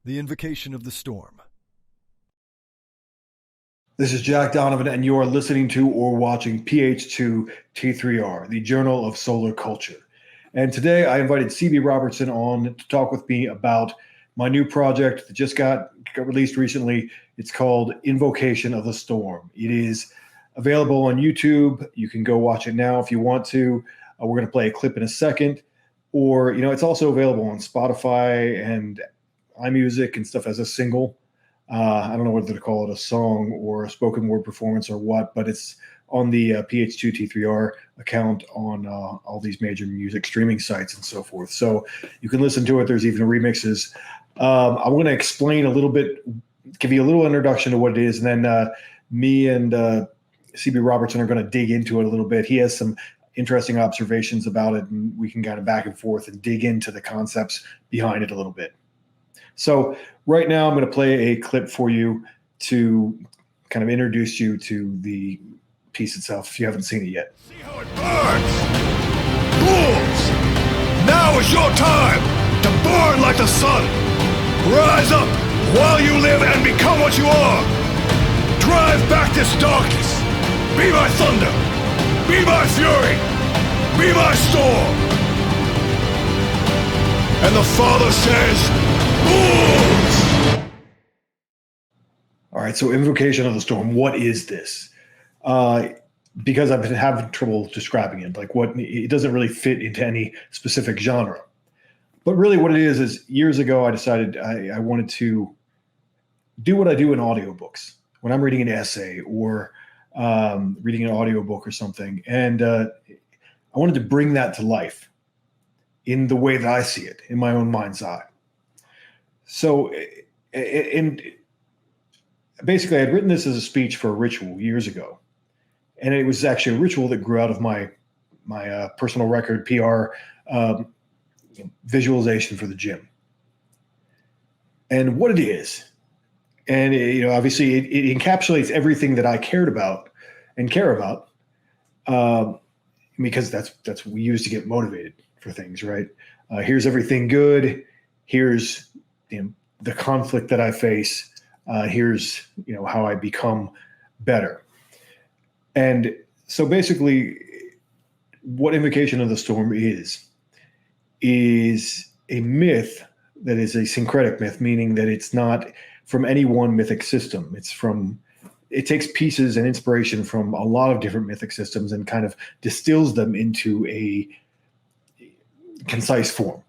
The Invocation of the Storm. This is Jack Donovan, and you are listening to or watching PH2T3R, the Journal of Solar Culture. And today I invited CB Robertson on to talk with me about my new project that just got released recently. It's called Invocation of the Storm. It is available on YouTube. You can go watch it now if you want to. We're going to play a clip in a second. Or, it's also available on Spotify and iMusic and stuff as a single. I don't know whether to call it a song or a spoken word performance or what, but it's on the PH2T3R account on all these major music streaming sites and so forth. So you can listen to it. There's even remixes. I'm going to explain a little bit, give you a little introduction to what it is, and then me and CB Robertson are going to dig into it a little bit. He has some interesting observations about it, and we can kind of back and forth and dig into the concepts behind it a little bit. So right now I'm going to play a clip for you to kind of introduce you to the piece itself if you haven't seen it yet. See how it burns! Fools! Now is your time to burn like the sun! Rise up while you live and become what you are! Drive back this darkness! Be my thunder! Be my fury! Be my storm! And the Father says, fools! All right, so Invocation of the Storm, what is this? Because I've been having trouble describing it, it doesn't really fit into any specific genre. But really what it is years ago I decided I wanted to do what I do in audiobooks when I'm reading an essay or reading an audiobook or something. And I wanted to bring that to life in the way that I see it, in my own mind's eye. So, and basically I'd written this as a speech for a ritual years ago. And it was actually a ritual that grew out of my personal record PR visualization for the gym. And what it is, and obviously it encapsulates everything that I cared about and care about, because that's what we use to get motivated for things, right? Here's everything good. Here's the conflict that I face. Here's how I become better. And so basically what Invocation of the Storm is a myth that is a syncretic myth, meaning that it's not from any one mythic system. It takes pieces and inspiration from a lot of different mythic systems and kind of distills them into a concise form.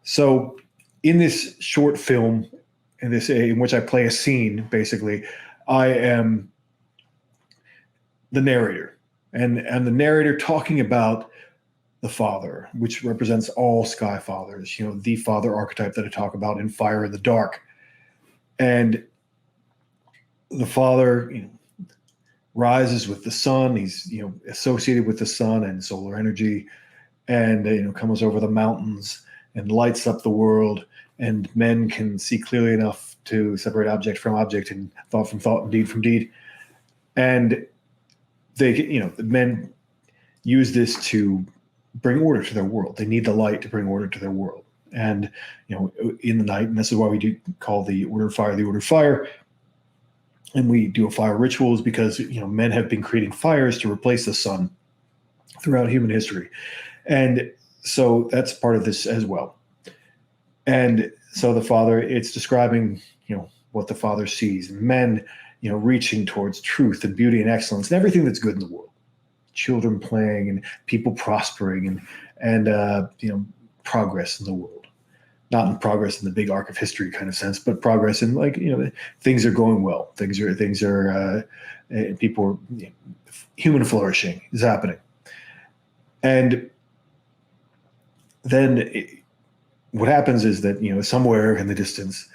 So in this short film, in which I play a scene, basically, I am the narrator, and the narrator talking about the Father, which represents all Sky Fathers, the Father archetype that I talk about in Fire in the Dark. And the Father rises with the sun. He's associated with the sun and solar energy, and comes over the mountains and lights up the world. And men can see clearly enough to separate object from object and thought from thought and deed from deed. And the men use this to bring order to their world. They need the light to bring order to their world. And, in the night, and this is why we do call the Order of Fire the Order of Fire. And we do a fire rituals because, men have been creating fires to replace the sun throughout human history. And so that's part of this as well. And so the Father, it's describing, what the Father sees, and men, reaching towards truth and beauty and excellence and everything that's good in the world. Children playing and people prospering and progress in the world. Not in progress in the big arc of history kind of sense, but progress in things are going well. Things are people are, human flourishing is happening. And then what happens is that, somewhere in the distance,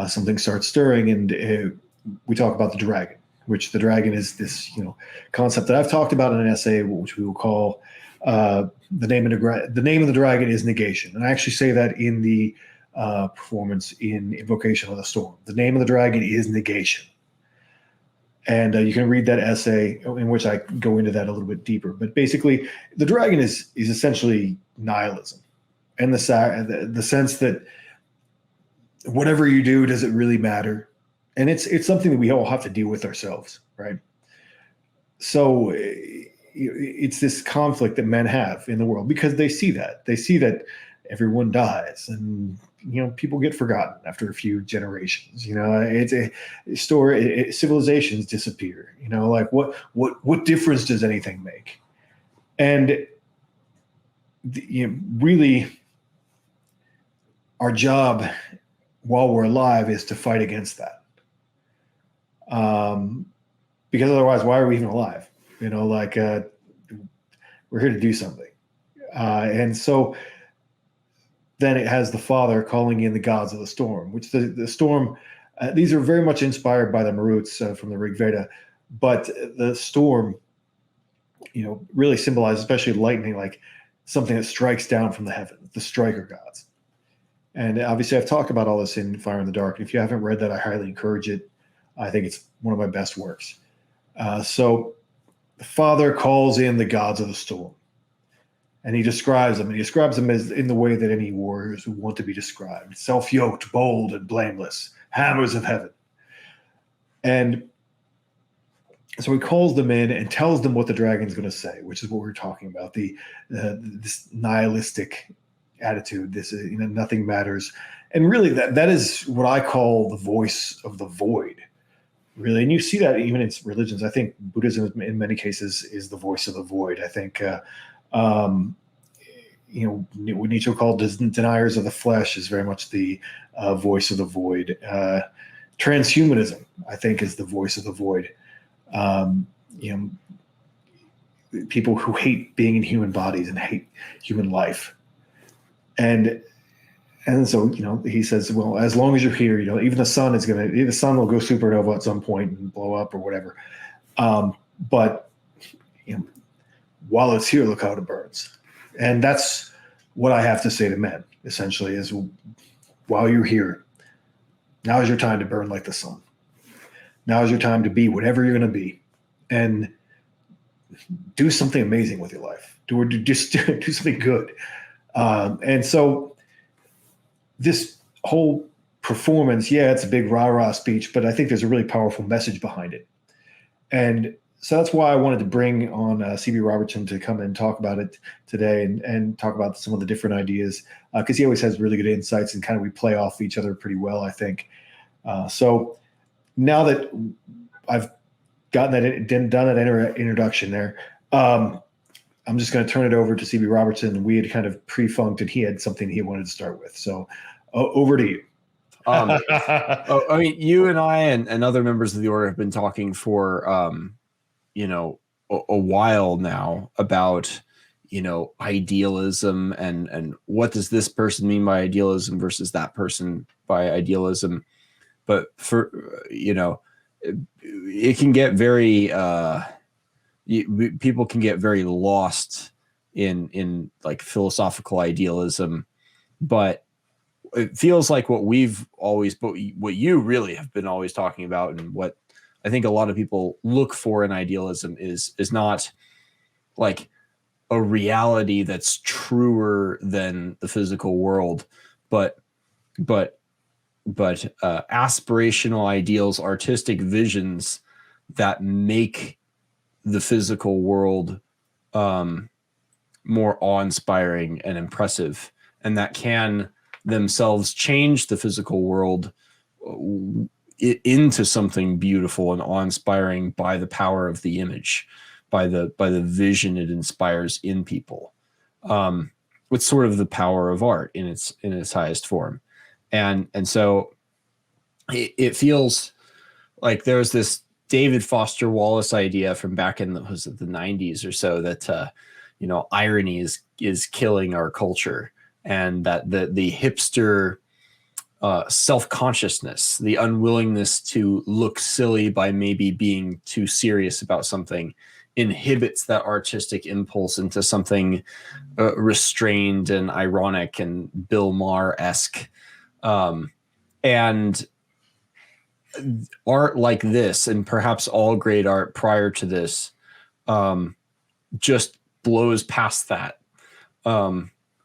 something starts stirring, and we talk about the dragon, which the dragon is this, concept that I've talked about in an essay, which we will call the name of the dragon is negation. And I actually say that in the performance in Invocation of the Storm. The name of the dragon is negation. And you can read that essay in which I go into that a little bit deeper. But basically, the dragon is essentially nihilism, and the sense that whatever you do, does it really matter? And it's something that we all have to deal with ourselves, right? So it's this conflict that men have in the world because they see that everyone dies, and people get forgotten after a few generations. It's a story. Civilizations disappear. Like what difference does anything make? And really, our job while we're alive is to fight against that. Because otherwise, why are we even alive? We're here to do something. And so then it has the Father calling in the gods of the storm, which the storm, these are very much inspired by the Maruts from the Rig Veda, but the storm, really symbolizes, especially lightning, like something that strikes down from the heavens, the striker gods. And obviously I've talked about all this in Fire in the Dark. And if you haven't read that, I highly encourage it. I think it's one of my best works. So the Father calls in the gods of the storm, and he describes them. And he describes them as in the way that any warriors would want to be described: self-yoked, bold, and blameless, hammers of heaven. And so he calls them in and tells them what the dragon's going to say, which is what we're talking about, this nihilistic attitude. This nothing matters, and really that is what I call the voice of the void. Really, and you see that even in religions. I think Buddhism, in many cases, is the voice of the void. I think, what Nietzsche called deniers of the flesh is very much the voice of the void. Transhumanism, I think, is the voice of the void. People who hate being in human bodies and hate human life, and so, he says, well, as long as you're here, even the sun will go supernova at some point and blow up or whatever. But while it's here, look how it burns. And that's what I have to say to men, essentially, is while you're here, now is your time to burn like the sun. Now is your time to be whatever you're going to be, and do something amazing with your life. Do something good. And so, this whole performance, it's a big rah-rah speech, but I think there's a really powerful message behind it. And so that's why I wanted to bring on C.B. Robertson to come and talk about it today and talk about some of the different ideas, because he always has really good insights, and kind of we play off each other pretty well, I think. So now that I've done that introduction there, I'm just going to turn it over to C.B. Robertson. We had kind of pre-funked, and he had something he wanted to start with. So over to you. I mean, you and I and other members of the order have been talking for, a while now about, idealism and what does this person mean by idealism versus that person by idealism. But for, it can get very, people can get very lost in like philosophical idealism, but it feels like what you really have been always talking about, and what I think a lot of people look for in idealism is not like a reality that's truer than the physical world, but aspirational ideals, artistic visions that make the physical world more awe-inspiring and impressive, and that can themselves change the physical world into something beautiful and awe-inspiring by the power of the image, by the vision it inspires in people. It's sort of the power of art in its highest form, and so it feels like there's this David Foster Wallace idea from back in the 90s or so that irony is killing our culture, and that the hipster self-consciousness, the unwillingness to look silly by maybe being too serious about something, inhibits that artistic impulse into something restrained and ironic and Bill Maher-esque. And art like this, and perhaps all great art prior to this, just blows past that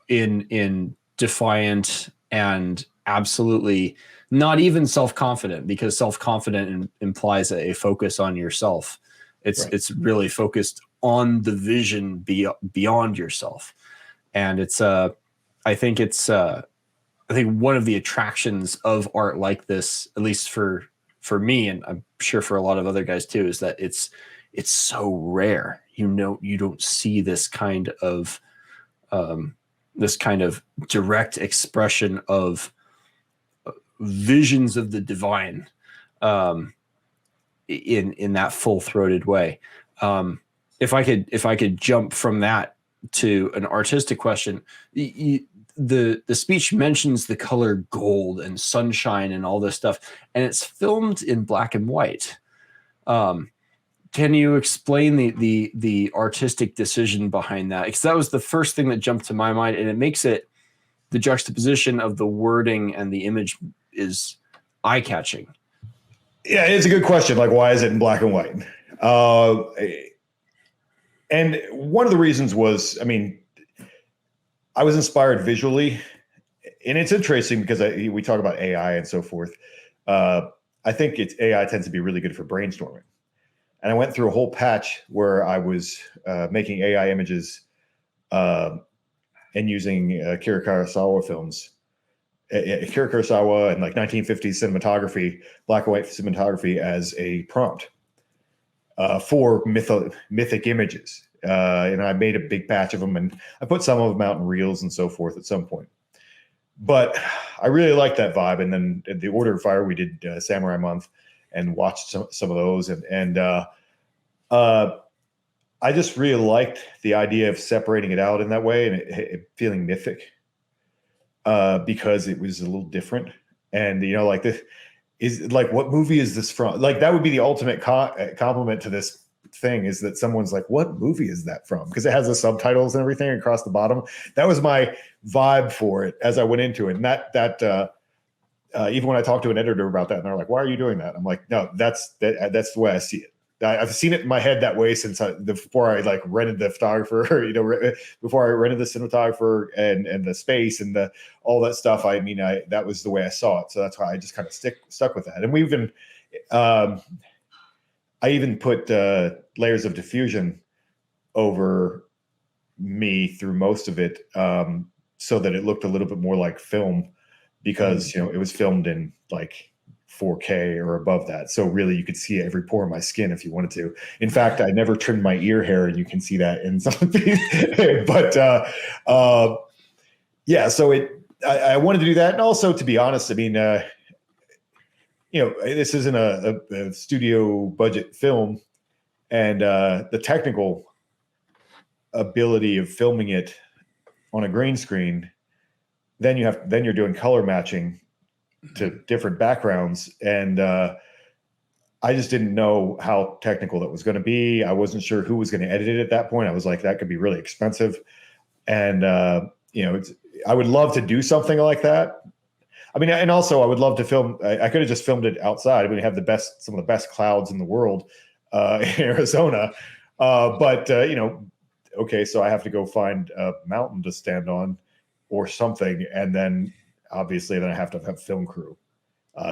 in defiant and absolutely not even self-confident, because self-confident implies a focus on yourself. It's really focused on the vision beyond yourself. And I think one of the attractions of art like this, at least for me, and I'm sure for a lot of other guys too, is that it's so rare. You don't see this kind of direct expression of visions of the divine in that full-throated way. If I could jump from that to an artistic question, the speech mentions the color gold and sunshine and all this stuff, and it's filmed in black and white. Can you explain the artistic decision behind that? Because that was the first thing that jumped to my mind, and it makes it, the juxtaposition of the wording and the image is eye-catching. Yeah, it's a good question. Like, why is it in black and white? And one of the reasons was, I mean, I was inspired visually, and it's interesting because we talk about AI and so forth. I think AI tends to be really good for brainstorming. And I went through a whole patch where I was making AI images and using Akira Kurosawa films. Akira Kurosawa and like 1950s cinematography, black and white cinematography, as a prompt for mythic images. And I made a big batch of them, and I put some of them out in reels and so forth at some point. But I really liked that vibe. And then at the Order of Fire, we did Samurai Month and watched some of those. And I just really liked the idea of separating it out in that way and it feeling mythic because it was a little different. And, you know, like this is like, what movie is this from? Like, that would be the ultimate compliment to this thing, is that someone's like, what movie is that from? Because it has the subtitles and everything across the bottom. That was my vibe for it as I went into it. And that even when I talked to an editor about that, and they're like, why are you doing that? I'm like, no, that's the way I see it. I've seen it in my head that way since before I like rented the photographer, you know, before I rented the cinematographer and the space and all that stuff. I mean, that was the way I saw it. So that's why I just kind of stuck with that. And we even, I even put layers of diffusion over me through most of it, so that it looked a little bit more like film, because, you know, it was filmed in like 4K or above that. So really you could see every pore of my skin if you wanted to. In fact, I never trimmed my ear hair, and you can see that in some of these. But yeah, so I wanted to do that. And also, to be honest, I mean, you know, this isn't a studio budget film, and the technical ability of filming it on a green screen, then you're doing color matching to different backgrounds. And I just didn't know how technical that was going to be. I wasn't sure who was going to edit it at that point. I was like, that could be really expensive. And, you know, I would love to do something like that. I mean, and also I would love to film. I could have just filmed it outside. I mean, we have some of the best clouds in the world in Arizona. But you know, okay, so I have to go find a mountain to stand on or something. And then obviously then I have to have a film crew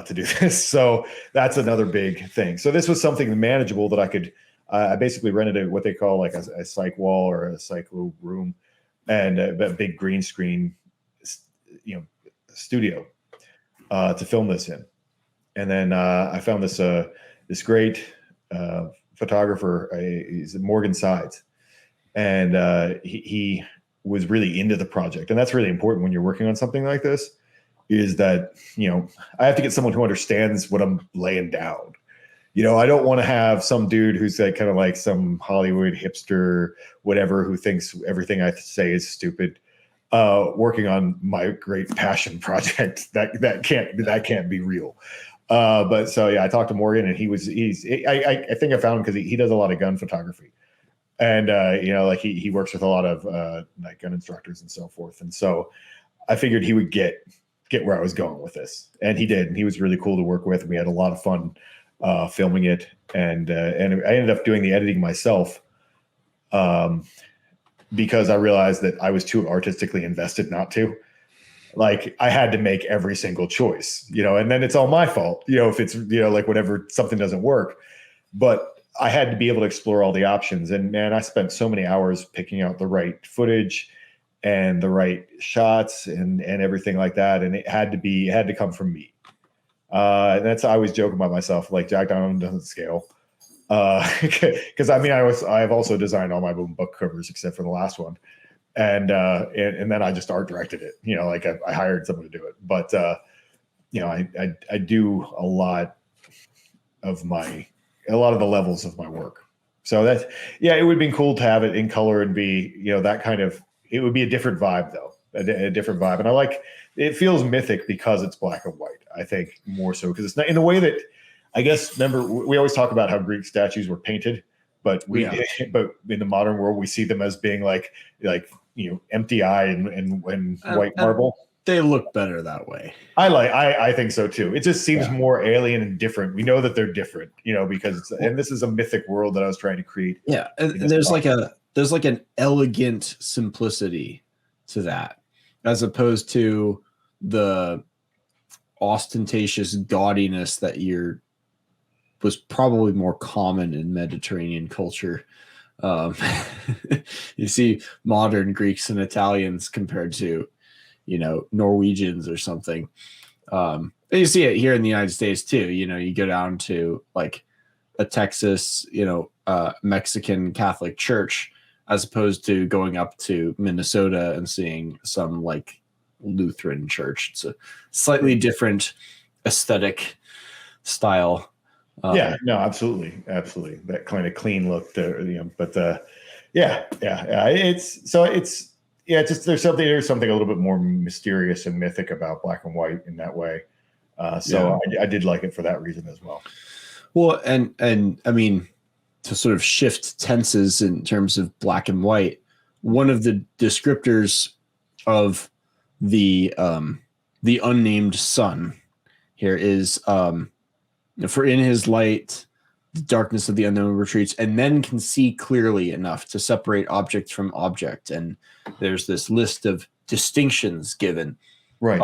to do this. So that's another big thing. So this was something manageable that I could, I basically rented what they call like a psych wall or a psycho room, and a big green screen, you know, studio to film this in. And then I found this great photographer. He's Morgan Sides, and he was really into the project. And that's really important when you're working on something like this, is that, you know, I have to get someone who understands what I'm laying down. You know, I don't want to have some dude who's like kind of like some Hollywood hipster, whatever, who thinks everything I say is stupid, working on my great passion project. That can't be real. But so yeah, I talked to Morgan, and I think I found him because he does a lot of gun photography, and you know, like he works with a lot of like gun instructors and so forth. And so I figured he would get where I was going with this, and he did. And he was really cool to work with. We had a lot of fun filming it, and I ended up doing the editing myself, because I realized that I was too artistically invested not to. like I had to make every single choice, and then it's all my fault, if it's, like whatever, something doesn't work. But I had to be able to explore all the options. And man, I spent so many hours picking out the right footage and the right shots and everything like that. And it had to come from me. And that's, I always joke about myself, like Jack Donovan doesn't scale. Because I've also designed all my book covers except for the last one. And then I just art directed it, like I hired someone to do it. But, I do a lot of the levels of my work. So it would be cool to have it in color and be, that kind of, it would be a different vibe though, a different vibe. And it feels mythic because it's black and white, I think more so because it's not in the way that, I guess, remember, we always talk about how Greek statues were painted, but but in the modern world, we see them as being like empty eye and white marble. They look better that way. I think so too. It just seems more alien and different. We know that they're different, because and this is a mythic world that I was trying to create. Yeah, and there's like an elegant simplicity to that, as opposed to the ostentatious gaudiness that was probably more common in Mediterranean culture. You see modern Greeks and Italians compared to, Norwegians or something. And you see it here in the United States too. You go down to like a Texas, Mexican Catholic church, as opposed to going up to Minnesota and seeing some like Lutheran church. It's a slightly different aesthetic style. Absolutely. That kind of clean look there, but it's there's something a little bit more mysterious and mythic about black and white in that way. I did like it for that reason as well. Well, and I mean, to sort of shift tenses in terms of black and white, one of the descriptors of the unnamed sun here is for in his light the darkness of the unknown retreats, and men can see clearly enough to separate object from object. And there's this list of distinctions given, right?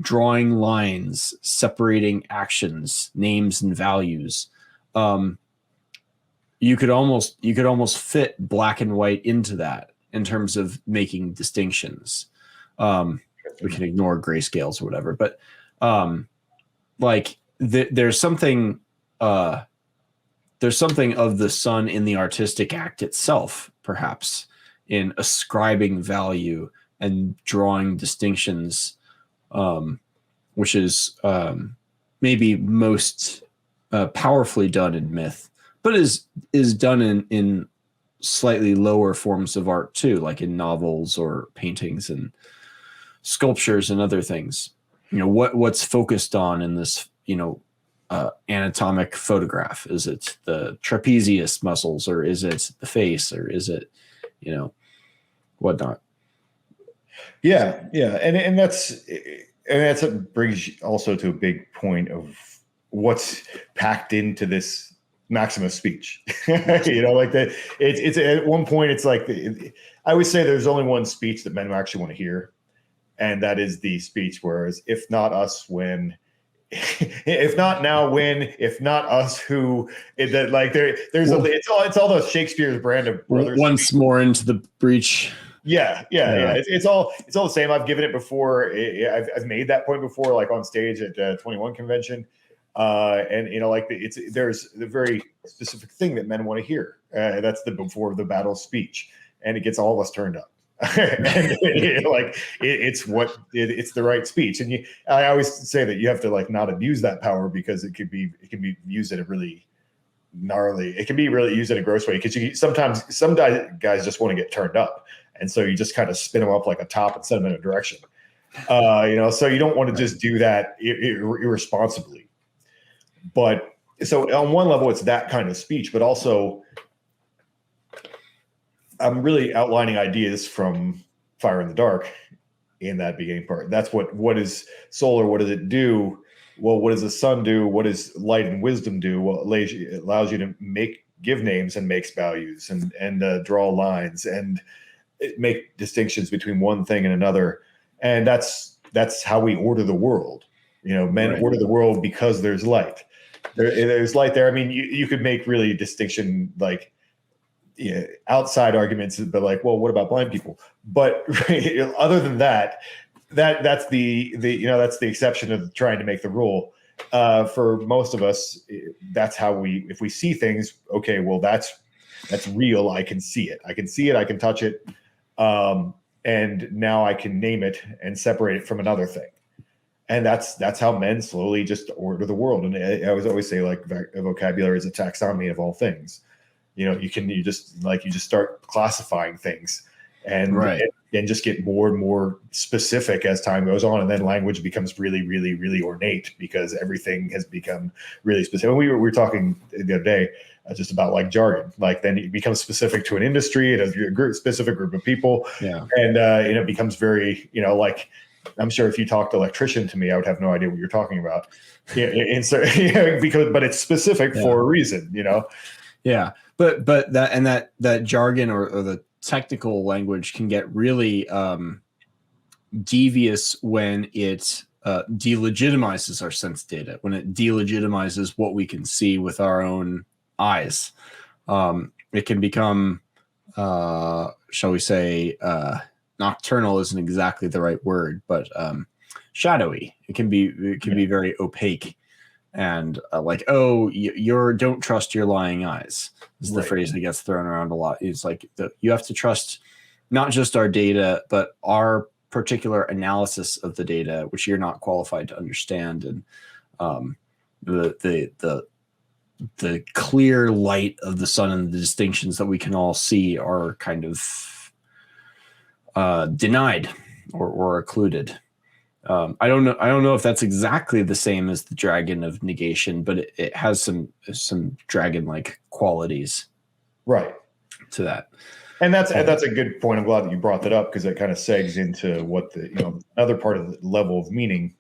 Drawing lines, separating actions, names, and values. You could almost fit black and white into that in terms of making distinctions. We can ignore grayscales or whatever, but there's something of the sun in the artistic act itself, perhaps, in ascribing value and drawing distinctions, which is maybe most powerfully done in myth, but is done in slightly lower forms of art too, like in novels or paintings and sculptures and other things. What's focused on in this, anatomic photograph? Is it the trapezius muscles, or is it the face, or is it, whatnot? Yeah. And that brings also to a big point of what's packed into this Maximus speech. It's at one point, it's like, I always say there's only one speech that men actually want to hear. And that is the speech, whereas if not us, when, if not now, when, if not us, who, it's all the Shakespeare's brand of brothers. Once more into the breach. Yeah. It's all the same. I've given it before. I've made that point before, like on stage at 21 convention. There's the very specific thing that men want to hear. That's the before the battle speech, and it gets all of us turned up. And it's the right speech. And I always say that you have to not abuse that power, because it can be used in a really gnarly. It can be really used in a gross way, because sometimes some guys just want to get turned up, and so you just kind of spin them up like a top and send them in a direction. So you don't want to just do that irresponsibly. But so on one level, it's that kind of speech, but also I'm really outlining ideas from Fire in the Dark in that beginning part. That's what is solar? What does it do? Well, what does the sun do? What does light and wisdom do? Well, it allows you to give names and makes values and draw lines and make distinctions between one thing and another. And that's that's how we order the world. Men order the world because there's light. There's light there. I mean, you could make really distinction, like, outside arguments, but like, well, what about blind people? But other than that, that's the that's the exception of trying to make the rule. For most of us, that's how if we see things, okay, well, that's real. I can see it. I can touch it. And now I can name it and separate it from another thing. And that's how men slowly just order the world. And I always say, like, vocabulary is a taxonomy of all things. You just start classifying things and just get more and more specific as time goes on. And then language becomes really, really, really ornate because everything has become really specific. We were talking the other day just about, like, jargon. Like, then it becomes specific to an industry and a specific group of people. Yeah. And it becomes very, like, I'm sure if you talked electrician to me, I would have no idea what you're talking about. But it's specific for a reason, Yeah. But that jargon or the technical language can get really devious when it delegitimizes our sense data, when it delegitimizes what we can see with our own eyes. It can become, shall we say, nocturnal isn't exactly the right word, but shadowy. It can be very opaque, and like, oh, you're don't trust your lying eyes is the phrase that gets thrown around a lot. It's like you have to trust not just our data, but our particular analysis of the data, which you're not qualified to understand, and the clear light of the sun and the distinctions that we can all see are kind of denied or occluded. I don't know if that's exactly the same as the dragon of negation, but it has some dragon-like qualities, right, to that. And that's a good point. I'm glad that you brought that up because it kind of segs into what the other part of the level of meaning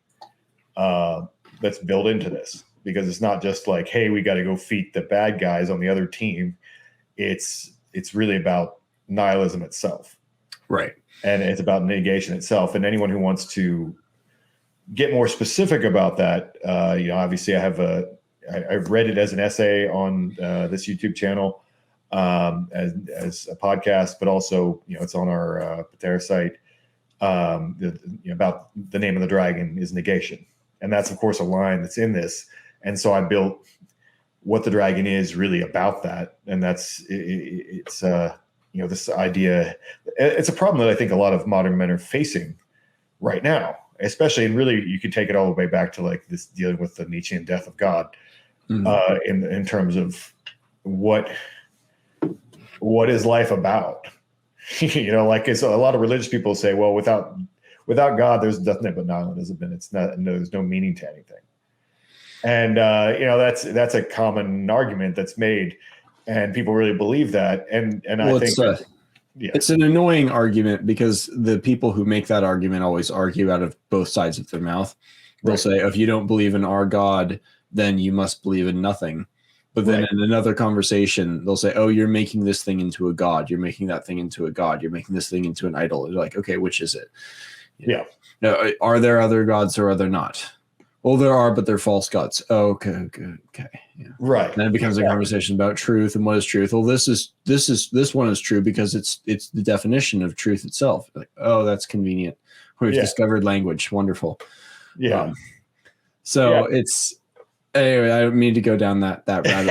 that's built into this. Because it's not just like, hey, we got to go feed the bad guys on the other team. It's really about nihilism itself, right? And it's about negation itself. And anyone who wants to get more specific about that, obviously I've read it as an essay on this YouTube channel, as a podcast, but also it's on our Patera site. About the name of the dragon is negation, and that's of course a line that's in this. And so I built what the dragon is really about that. And it's this idea. It's a problem that I think a lot of modern men are facing right now, especially, and really you could take it all the way back to like this dealing with the Nietzschean death of God, in terms of what is life about? Like it's a lot of religious people say, well, without God, there's nothing but nihilism, and there's no meaning to anything. And that's a common argument that's made, and people really believe that. And I think it's an annoying argument because the people who make that argument always argue out of both sides of their mouth. They'll say, if you don't believe in our God, then you must believe in nothing. But then in another conversation, they'll say, oh, you're making this thing into a god. You're making that thing into a god. You're making this thing into an idol. You're like, okay, which is it? No, are there other gods or are there not? Well, there are, but they're false gods. Oh, okay. Yeah. Right. And then it becomes a conversation about truth and what is truth. Well, this one is true because it's the definition of truth itself. Like, oh, that's convenient. We've discovered language. Wonderful. Yeah. It's anyway. I don't mean to go down that rabbit hole.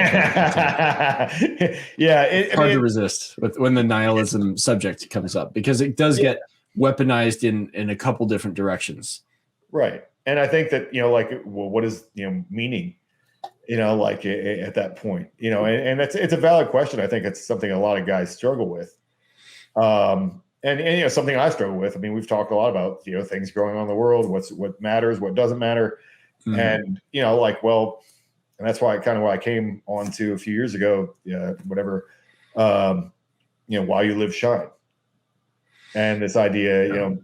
It's hard to resist when the nihilism subject comes up because it does get weaponized in a couple different directions. Right. And I think that, what is, meaning, like at that point, and it's a valid question. I think it's something a lot of guys struggle with. And something I struggle with. I mean, we've talked a lot about, things going on in the world, what matters, what doesn't matter. Mm-hmm. And, and that's why I came on to a few years ago, while you live, shine. And this idea,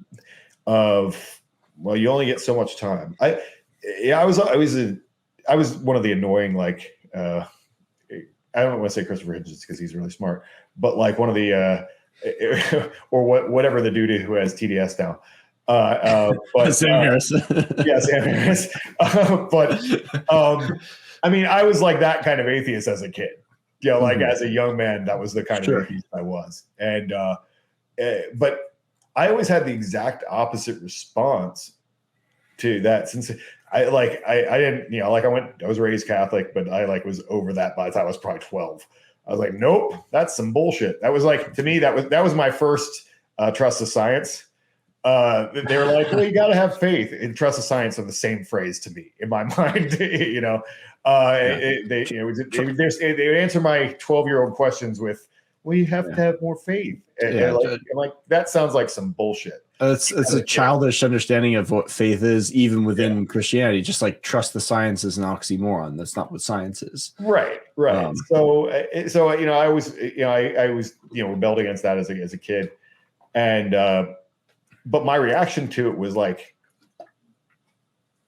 of, well, you only get so much time. I was one of the annoying, I don't want to say Christopher Hitchens because he's really smart, but like one of the, or whatever the dude who has TDS now, But Sam Harris. yeah, Sam Harris. But I mean, I was like that kind of atheist as a kid. You know, like as a young man, that was the kind of atheist I was. And but I always had the exact opposite response to that. Since I didn't, you know, like I was raised Catholic, but I like was over that by the time I was probably 12. I was like, nope, that's some bullshit. That was like, to me, that was my first trust of science. They were like, well, you got to have faith, and trust of science are the same phrase to me in my mind. You know, they would answer my 12-year-old questions with, well, you have to have more faith. And like that sounds like some bullshit. It's a childish understanding of what faith is, even within Christianity. Just like trust the science is an oxymoron. That's not what science is. Right. So you know, I was rebelled against that as a kid, and but my reaction to it was like,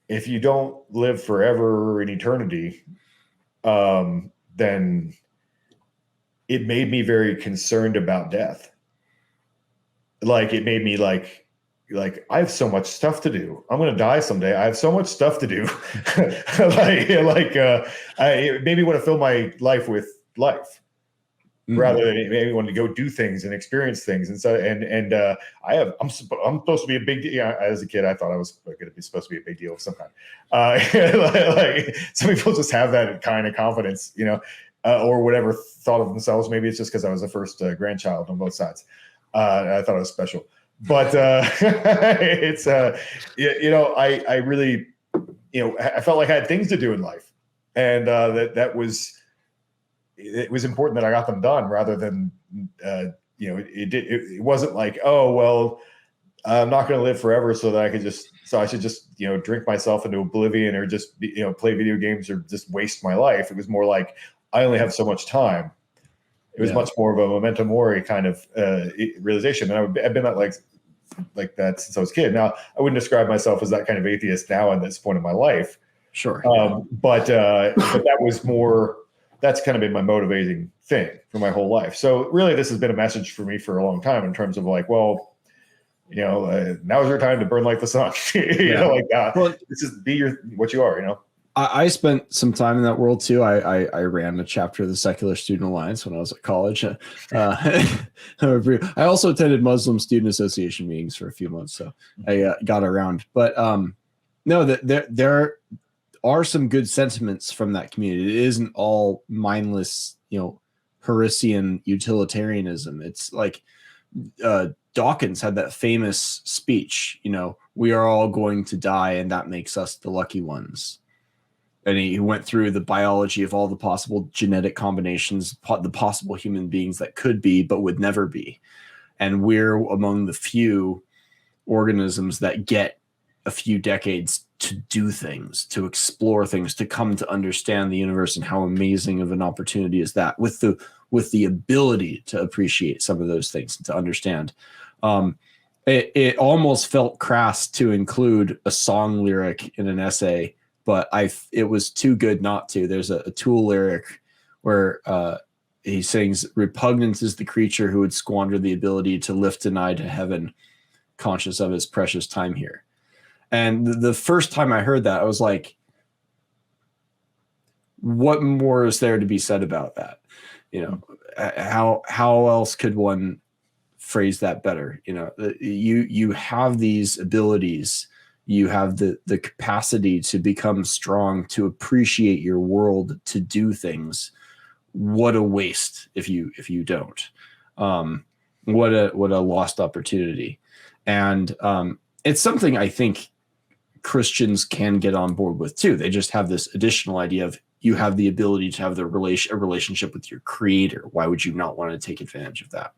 if you don't live forever in eternity, then it made me very concerned about death. Like it made me like I have so much stuff to do. I'm going to die someday. I have so much stuff to do. It made me want to fill my life with life rather than maybe want to go do things and experience things. And so, I'm supposed to be a big deal. Yeah, as a kid, I thought I was going to be supposed to be a big deal of some kind. Like some people just have that kind of confidence, you know, or whatever thought of themselves. Maybe it's just because I was the first grandchild on both sides. I thought it was special, but it's you know, I really, you know, I felt like I had things to do in life, and it was important that I got them done rather than you know, it wasn't like, oh well, I'm not going to live forever, so I should just, you know, drink myself into oblivion or just you know, play video games or just waste my life. It was more like I only have so much time. It was much more of a memento mori kind of realization. And I've been like that since I was a kid. Now, I wouldn't describe myself as that kind of atheist now at this point in my life. Sure. But that was more, that's kind of been my motivating thing for my whole life. So really, this has been a message for me for a long time in terms of like, well, you know, now is your time to burn like the sun. You know, like well, this is what you are, you know. I spent some time in that world too. I ran a chapter of the Secular Student Alliance when I was at college. I also attended Muslim Student Association meetings for a few months, so I got around. But no, there are some good sentiments from that community. It isn't all mindless, you know, Horacean utilitarianism. It's like Dawkins had that famous speech, you know, we are all going to die, and that makes us the lucky ones. And he went through the biology of all the possible genetic combinations, the possible human beings that could be, but would never be. And we're among the few organisms that get a few decades to do things, to explore things, to come to understand the universe, and how amazing of an opportunity is that, with the ability to appreciate some of those things and to understand. It almost felt crass to include a song lyric in an essay, but it was too good not to. There's a Tool lyric where he sings, "Repugnant is the creature who would squander the ability to lift an eye to heaven, conscious of his precious time here." And the first time I heard that, I was like, what more is there to be said about that? You know, how else could one phrase that better? You know, you have these abilities. You have the capacity to become strong, to appreciate your world, to do things. What a waste if you don't. What a lost opportunity. And it's something I think Christians can get on board with too. They just have this additional idea of, you have the ability to have a relationship with your creator. Why would you not want to take advantage of that?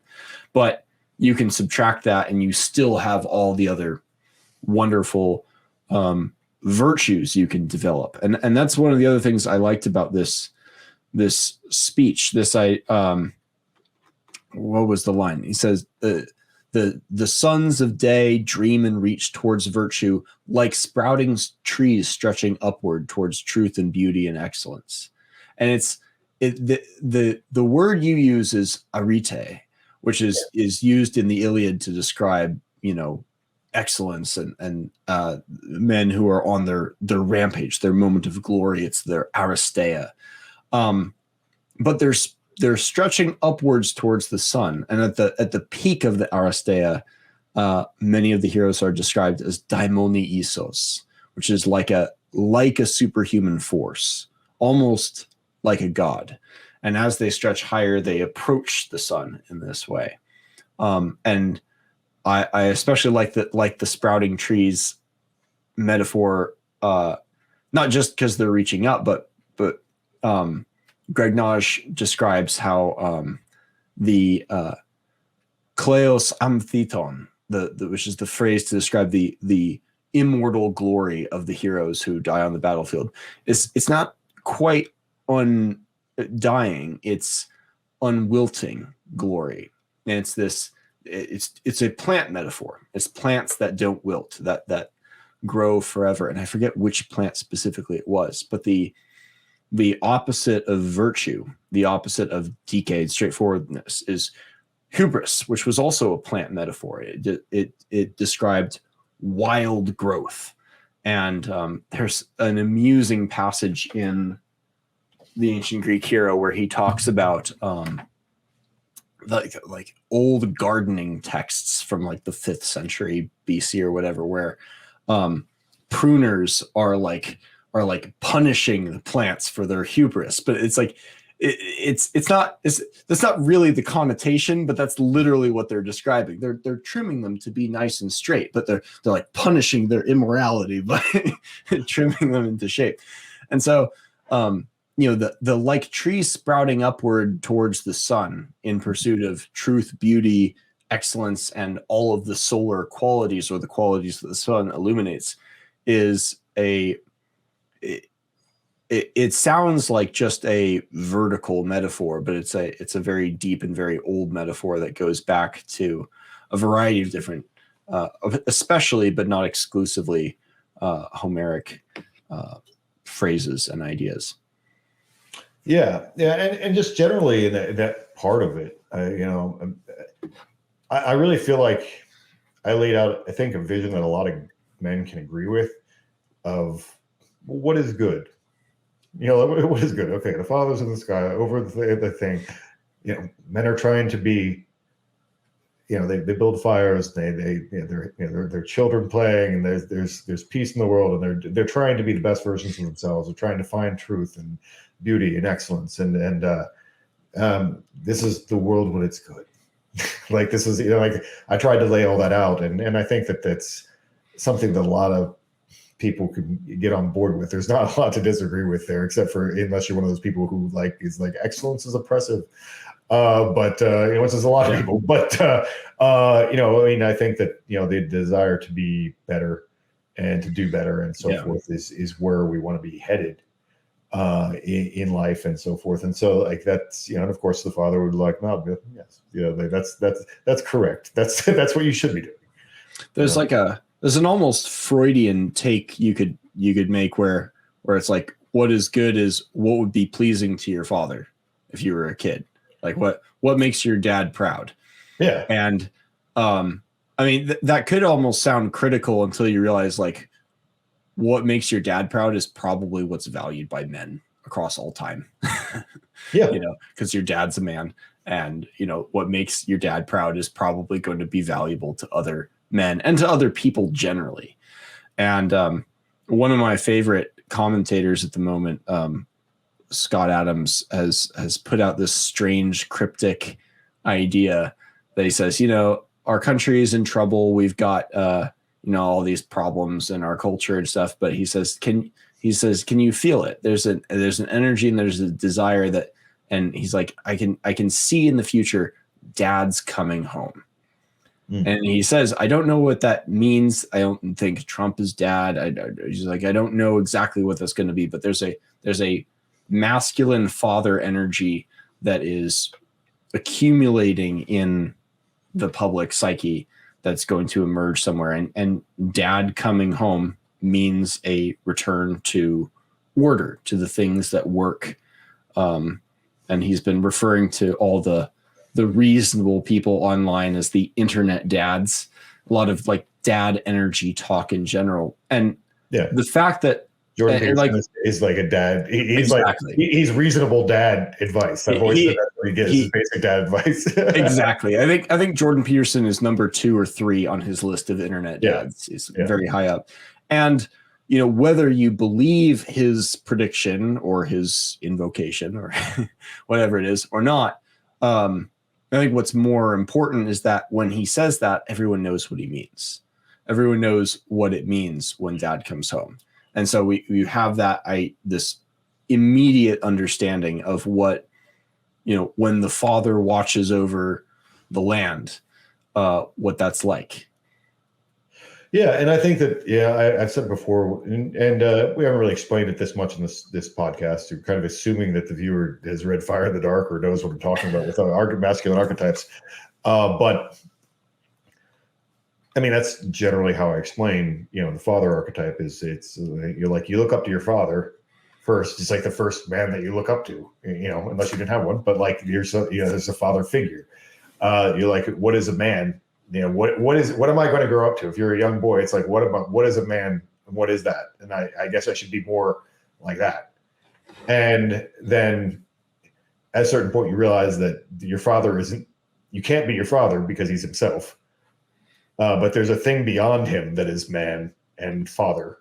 But you can subtract that and you still have all the other wonderful virtues you can develop. And that's one of the other things I liked about this speech. What was the line? He says, the sons of day dream and reach towards virtue, like sprouting trees stretching upward towards truth and beauty and excellence. And the word you use is arete, which is used in the Iliad to describe, you know, excellence and men who are on their rampage, their moment of glory. It's their aristeia. But they're stretching upwards towards the sun, and at the peak of the aristeia, many of the heroes are described as daimoni isos, which is like a superhuman force, almost like a god. And as they stretch higher, they approach the sun in this way. And I especially like the sprouting trees metaphor, not just because they're reaching up, but Gregnage describes how the kleos amtheton, which is the phrase to describe the immortal glory of the heroes who die on the battlefield, it's not quite undying, it's unwilting glory. And it's a plant metaphor. It's plants that don't wilt, that grow forever. And I forget which plant specifically it was, but the opposite of virtue, the opposite of decay, straightforwardness, is hubris, which was also a plant metaphor. It described wild growth. And there's an amusing passage in the ancient Greek hero where he talks about like old gardening texts from like the 5th century BC or whatever, where pruners are like punishing the plants for their hubris. But it's like that's not really the connotation, but that's literally what they're describing. They're trimming them to be nice and straight, but they're like punishing their immorality by trimming them into shape. And so the like trees sprouting upward towards the sun in pursuit of truth, beauty, excellence, and all of the solar qualities, or the qualities that the sun illuminates, is it sounds like just a vertical metaphor, but it's a very deep and very old metaphor that goes back to a variety of different, especially but not exclusively, Homeric phrases and ideas. Yeah, and just generally in that part of it, I really feel like I laid out, I think, a vision that a lot of men can agree with of what is good. What is good? Okay, the Father's in the sky over the thing. Men are trying to be. They build fires. They're children playing, and there's peace in the world, and they're trying to be the best versions of themselves. They're trying to find truth and beauty and excellence, and this is the world when it's good. Like this is like I tried to lay all that out, and I think that's something that a lot of people can get on board with. There's not a lot to disagree with there, except for unless you're one of those people who is like excellence is oppressive. Which is a lot of people. But I think that the desire to be better and to do better and so forth is where we want to be headed in life and so forth. And so like that's and of course the Father would like, no, yes, that's correct. That's what you should be doing. There's there's an almost Freudian take you could make where it's like, what is good is what would be pleasing to your father if you were a kid. Like what makes your dad proud? Yeah. And that could almost sound critical until you realize like what makes your dad proud is probably what's valued by men across all time. Yeah. Because your dad's a man, and what makes your dad proud is probably going to be valuable to other men and to other people generally. And one of my favorite commentators at the moment, Scott Adams, has put out this strange cryptic idea that he says, our country is in trouble. We've got all these problems in our culture and stuff. But he says, can you feel it? There's an energy and there's a desire that, and he's like, I can see in the future dad's coming home. And he says, I don't know what that means. I don't think Trump is dad. He's like, I don't know exactly what that's going to be, but there's a masculine father energy that is accumulating in the public psyche that's going to emerge somewhere. And dad coming home means a return to order, to the things that work. And he's been referring to all the reasonable people online as the internet dads. A lot of like dad energy talk in general. And Yeah. the fact that Jordan and Peterson like is like a dad. He's exactly. like he's reasonable dad advice. I've always said that's what he gives, is basic dad advice. Exactly. I think Jordan Peterson is number 2 or 3 on his list of internet dads. He's very high up. And whether you believe his prediction or his invocation or whatever it is or not, I think what's more important is that when he says that, everyone knows what he means. Everyone knows what it means when dad comes home. And so we have this immediate understanding of what, when the father watches over the land, what that's like. Yeah, and I think that I've said before, and we haven't really explained it this much in this podcast. You're kind of assuming that the viewer has read Fire in the Dark or knows what I'm talking about with masculine archetypes, but I mean that's generally how I explain. The father archetype is you look up to your father first. It's like the first man that you look up to, unless you didn't have one, but like there's a father figure. You're like, what is a man? What am I going to grow up to? If you're a young boy, it's like, what is a man? And what is that? And I guess I should be more like that. And then at a certain point, you realize that your father you can't be your father because he's himself. But there's a thing beyond him that is man and father.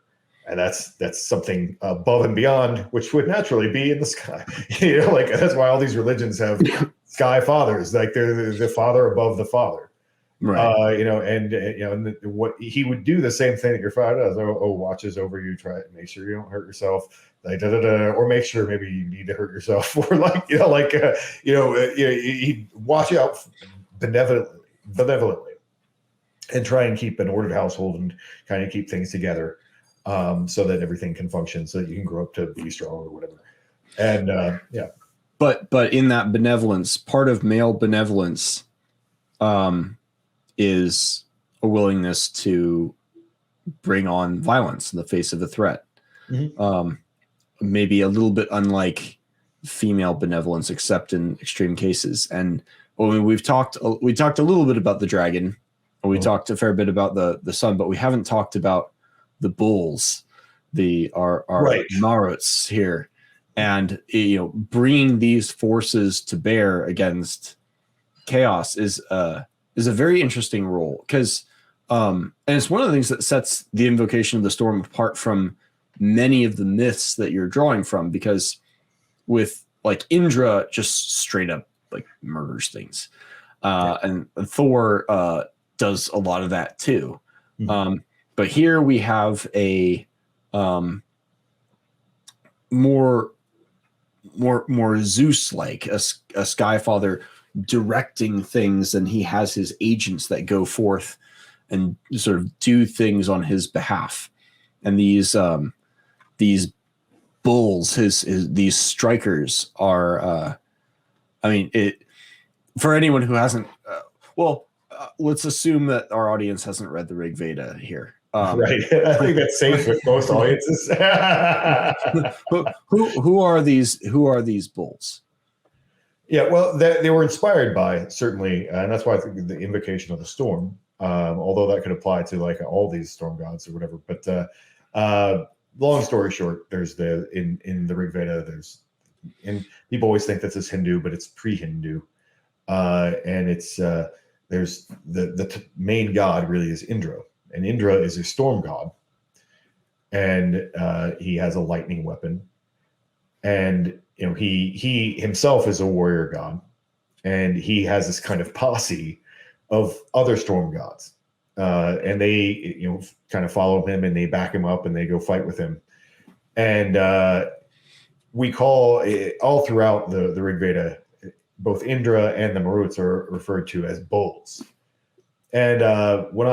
And that's something above and beyond, which would naturally be in the sky. That's why all these religions have sky fathers. Like they're the father above the father. Right. And what he would do the same thing that your father does. Watches over you, try to make sure you don't hurt yourself, or make sure maybe you need to hurt yourself, or he'd watch out benevolently, and try and keep an ordered household and kind of keep things together, so that everything can function, so that you can grow up to be strong or whatever. And but in that benevolence, part of male benevolence, is a willingness to bring on violence in the face of a threat. Mm-hmm. Maybe a little bit unlike female benevolence, except in extreme cases. And we talked a little bit about the dragon, and we talked a fair bit about the sun, but we haven't talked about the bulls, our right. Maruts here, and bringing these forces to bear against chaos is a very interesting role, because and it's one of the things that sets the Invocation of the Storm apart from many of the myths that you're drawing from, because with like Indra just straight up like murders things, and Thor does a lot of that too. Mm-hmm. But here we have a more Zeus-like, a sky father directing things, and he has his agents that go forth and sort of do things on his behalf. And these bulls, these strikers are, for anyone who hasn't, let's assume that our audience hasn't read the Rig Veda here. Right. I think that's safe with most audiences. Who are these bulls? Yeah, well, they were inspired by, certainly, and that's why I think the Invocation of the Storm, although that could apply to like all these storm gods or whatever. But long story short, there's in the Rig Veda, and people always think this is Hindu, but it's pre-Hindu, and it's there's the main god really is Indra, and Indra is a storm god, and he has a lightning weapon, and he himself is a warrior god, and he has this kind of posse of other storm gods, and they kind of follow him, and they back him up, and they go fight with him. And we call all throughout the Rig Veda, both Indra and the Maruts are referred to as bulls. And when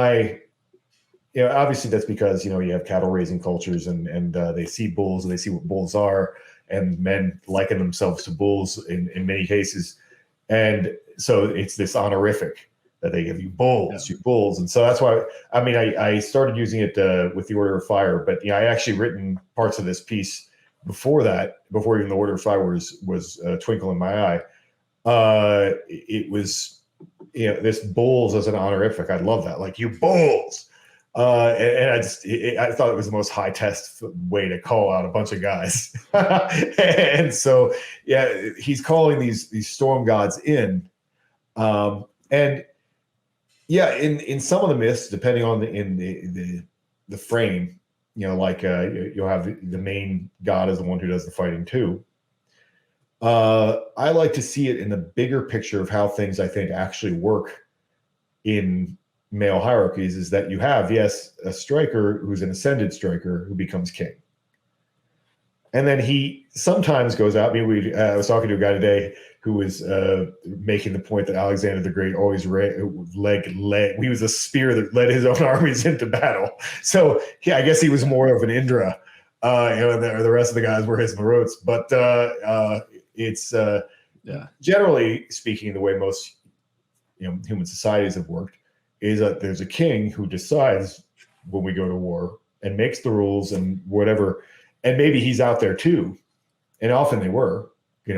obviously that's because you have cattle raising cultures, and they see bulls and they see what bulls are, and men liken themselves to bulls in many cases. And so it's this honorific that they give you bulls, you bulls. And so that's why, I started using it with the Order of Fire, but I actually written parts of this piece before even the Order of Fire was a twinkle in my eye. It was, this bulls as an honorific. I love that. Like, you bulls. And I thought it was the most high test way to call out a bunch of guys. And so, yeah, he's calling these storm gods in. And yeah, in some of the myths, depending on the frame, like you'll have the main god is the one who does the fighting too. I like to see it in the bigger picture of how things I think actually work in male hierarchies, is that you have, yes, a striker who's an ascended striker who becomes king. And then he sometimes goes out. I mean, I was talking to a guy today who was making the point that Alexander the Great always he was a spear that led his own armies into battle. So yeah, I guess he was more of an Indra, and the rest of the guys were his Marots. But it's generally speaking, the way most human societies have worked is that there's a king who decides when we go to war and makes the rules and whatever. And maybe he's out there too. And often they were, and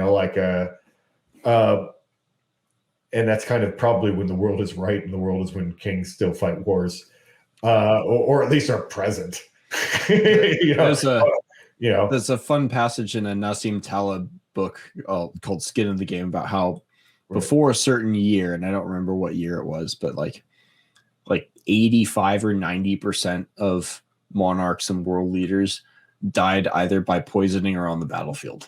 that's kind of probably when the world is right, and the world is when kings still fight wars, or at least are present. There's a fun passage in a Nassim Taleb book called Skin in the Game about how before a certain year, and I don't remember what year it was, but like 85 or 90% of monarchs and world leaders died either by poisoning or on the battlefield.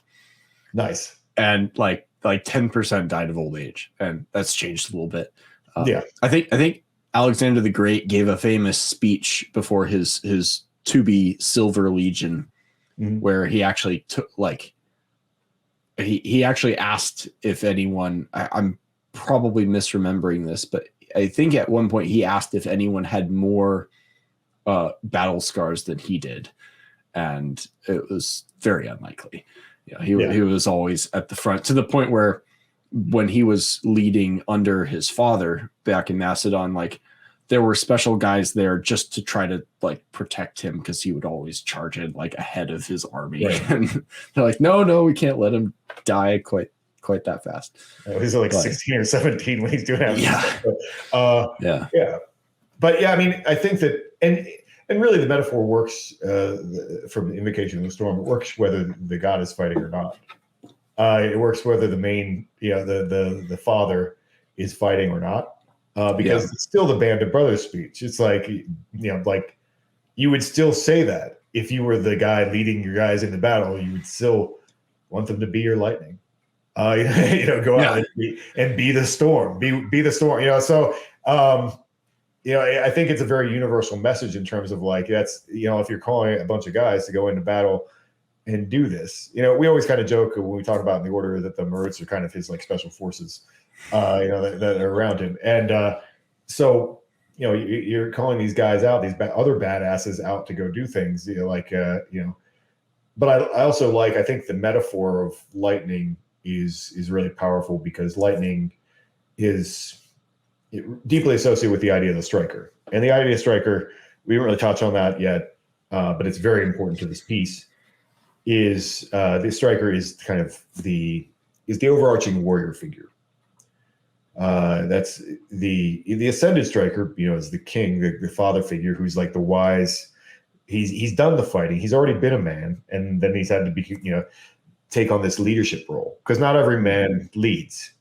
Nice. And like 10% died of old age, and that's changed a little bit. I think Alexander the Great gave a famous speech before his to be Silver Legion, where he actually took he actually asked if anyone. I'm probably misremembering this, but I think at one point he asked if anyone had more battle scars than he did, and it was very unlikely. He was always at the front, to the point where when he was leading under his father back in Macedon, there were special guys there just to try to protect him, because he would always charge in ahead of his army. Right. And they're like, no, we can't let him die quite that fast. He's 16 or 17 when he's doing that. Yeah. But yeah, I mean, I think that, and really the metaphor works from Invocation of the Storm. It works whether the god is fighting or not. It works whether the main, the father is fighting or not, because it's still the band of brothers speech. It's you would still say that if you were the guy leading your guys into battle, you would still want them to be your lightning. Go out and be the storm, be the storm. So I think it's a very universal message in terms of that's if you're calling a bunch of guys to go into battle and do this. We always kind of joke when we talk about in the order that the Maruts are kind of his special forces, that are around him, and so you're calling these guys out, these other badasses out to go do things, But I also I think the metaphor of lightning is really powerful, because lightning is deeply associated with the idea of the striker. And the idea of striker, we didn't really touch on that yet, but it's very important to this piece, is the striker is kind of the overarching warrior figure. That's the ascended striker, is the king, the father figure, who's the wise. He's done the fighting. He's already been a man, and then he's had to be, take on this leadership role, because not every man leads,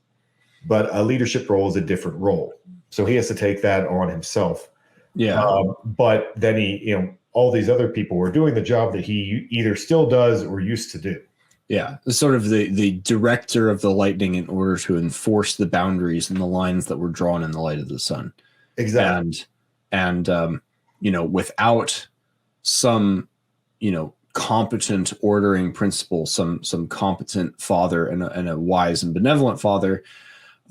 but a leadership role is a different role. So he has to take that on himself. Yeah. But then he, all these other people were doing the job that he either still does or used to do. Yeah. Sort of the director of the lightning in order to enforce the boundaries and the lines that were drawn in the light of the sun. Exactly. And without some, competent ordering principle, some competent father and a wise and benevolent father,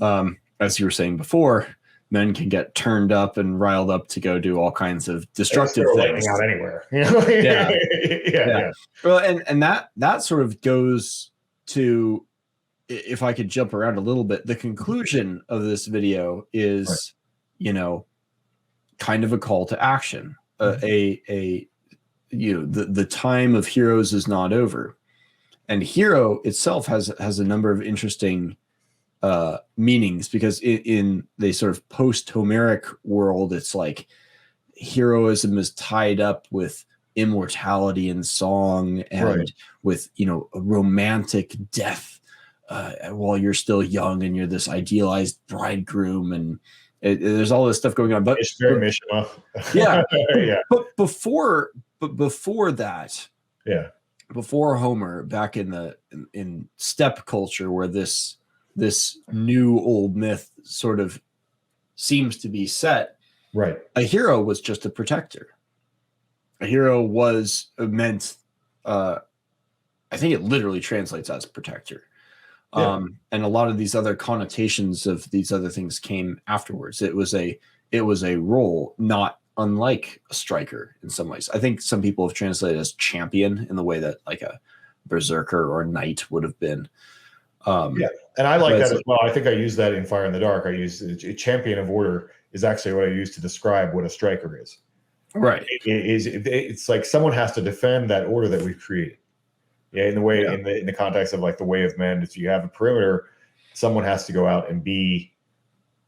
as you were saying before, men can get turned up and riled up to go do all kinds of destructive things out anywhere. Yeah. Well, and that sort of goes to, if I could jump around a little bit, the conclusion of this video is, kind of a call to action. The time of heroes is not over, and hero itself has a number of interesting meanings, because in the sort of post-Homeric world, it's heroism is tied up with immortality and song and with, you know, a romantic death while you're still young and you're this idealized bridegroom, and there's all this stuff going on. But it's very Mishima. Yeah. Yeah. But before that, Yeah. before Homer, back in steppe culture, where this new old myth sort of seems to be set, Right. a hero was just a protector. A hero was meant, I think it literally translates as protector. Yeah. And a lot of these other connotations of these other things came afterwards. It was a role not unlike a striker in some ways. I think some people have translated as champion in the way that like a berserker or knight would have been. Yeah, and I like that as well. I think I use that in Fire in the Dark. I use a champion of order is actually what I use to describe what a striker is. Right. It's like someone has to defend that order that we've created. Yeah, in the way in the context of like the way of men, if you have a perimeter, someone has to go out and be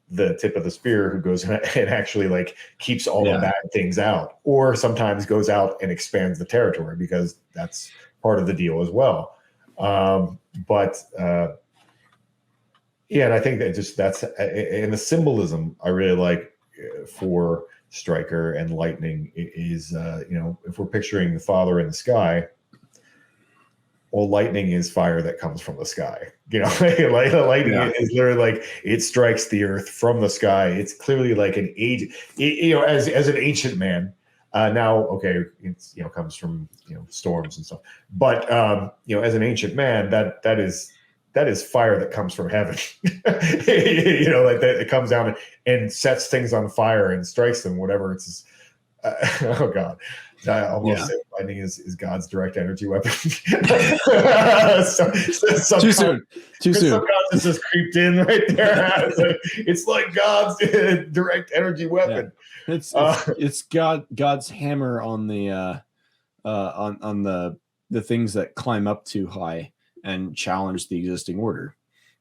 the tip of the spear who goes and actually like keeps all the bad things out, or sometimes goes out and expands the territory, because that's part of the deal as well. And I think that that's and the symbolism I really like for Striker and Lightning is, you know, if we're picturing the Father in the sky, well, lightning is fire that comes from the sky. You know, like lightning is literally like it strikes the earth from the sky. It's clearly like an age, you know, as an ancient man. Now, okay, it's, you know, comes from, you know, storms and stuff. But you know, as an ancient man, that is fire that comes from heaven. You know, like that it comes down and sets things on fire and strikes them, whatever it's. Oh God. I almost said lightning is God's direct energy weapon. Too soon. Some guys just creeped in right there. It's like God's direct energy weapon. Yeah. It's God's hammer on the on the things that climb up too high and challenge the existing order.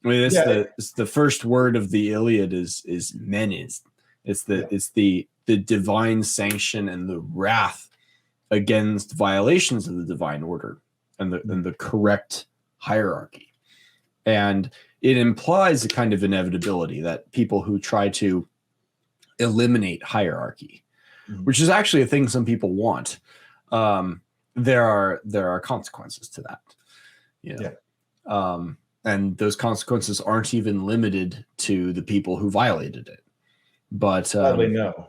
I mean, it's the first word of the Iliad is menes. It's the divine sanction and the wrath against violations of the divine order and the correct hierarchy. And it implies a kind of inevitability that people who try to eliminate hierarchy, which is actually a thing some people want, there are consequences to that. You know? And those consequences aren't even limited to the people who violated it. But sadly, no.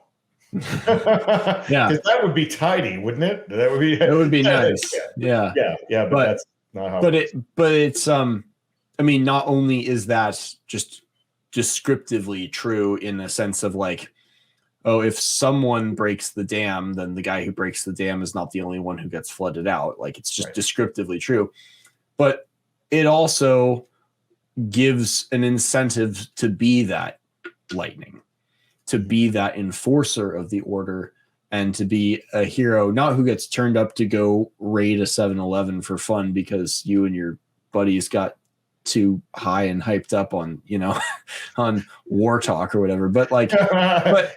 Yeah, because that would be tidy, wouldn't it? That would be nice. Yeah. But that's not how. But it's I mean, not only is that just descriptively true in the sense of like, oh, if someone breaks the dam, then the guy who breaks the dam is not the only one who gets flooded out. Like, it's just descriptively true, but it also gives an incentive to be that lightning, to be that enforcer of the order, and to be a hero, not who gets turned up to go raid a 7-Eleven for fun because you and your buddies got too high and hyped up on, you know, on war talk or whatever. But like, but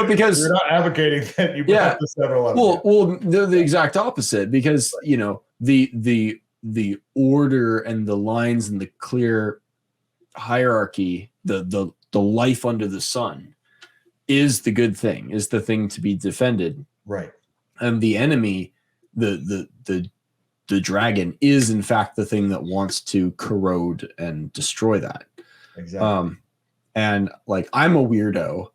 because we're not advocating that you bring up the 7-Eleven. Well, the exact opposite, because you know the order and the lines and the clear hierarchy, the life under the sun, is the good thing, is the thing to be defended. Right. And the enemy, the dragon, is in fact the thing that wants to corrode and destroy that. Exactly. And like, I'm a weirdo.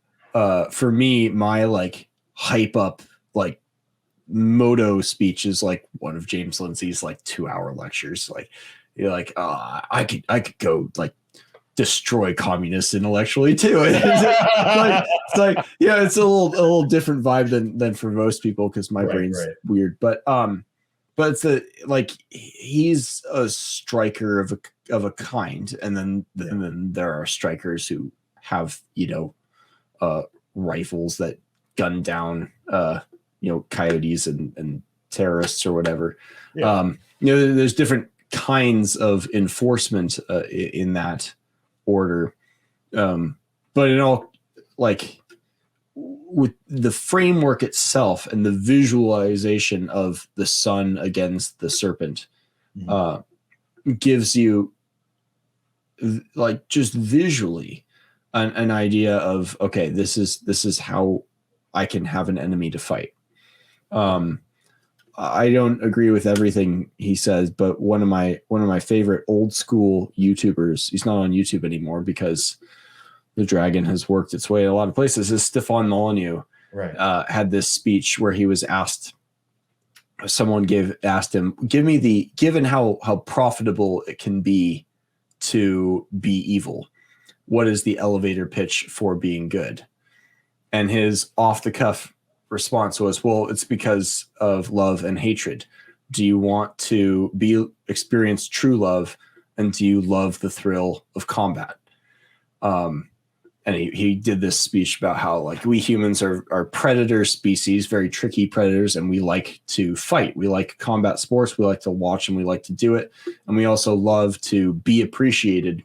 For me, my like hype up like moto speech is like one of James Lindsay's like 2-hour lectures. Like, you're like, I could go like destroy communists intellectually too. It's like it's a little different vibe than for most people, because my brain's weird. But it's like, he's a striker of a kind, and then there are strikers who have, you know, rifles that gun down you know, coyotes and terrorists or whatever. You know, there's different kinds of enforcement in that order, but in all, like, with the framework itself and the visualization of the sun against the serpent gives you like just visually an idea of, okay, this is how I can have an enemy to fight. I don't agree with everything he says, but one of my favorite old school YouTubers, he's not on YouTube anymore because the dragon has worked its way in a lot of places, is Stefan Molyneux. Right. Had this speech where he was asked, asked him, given how profitable it can be to be evil, what is the elevator pitch for being good? And his off the cuff response was, well, it's because of love and hatred. Do you want to experience true love, and do you love the thrill of combat? And he did this speech about how, like, we humans are predator species, very tricky predators, and we like to fight. We like combat sports. We like to watch and we like to do it. And we also love to be appreciated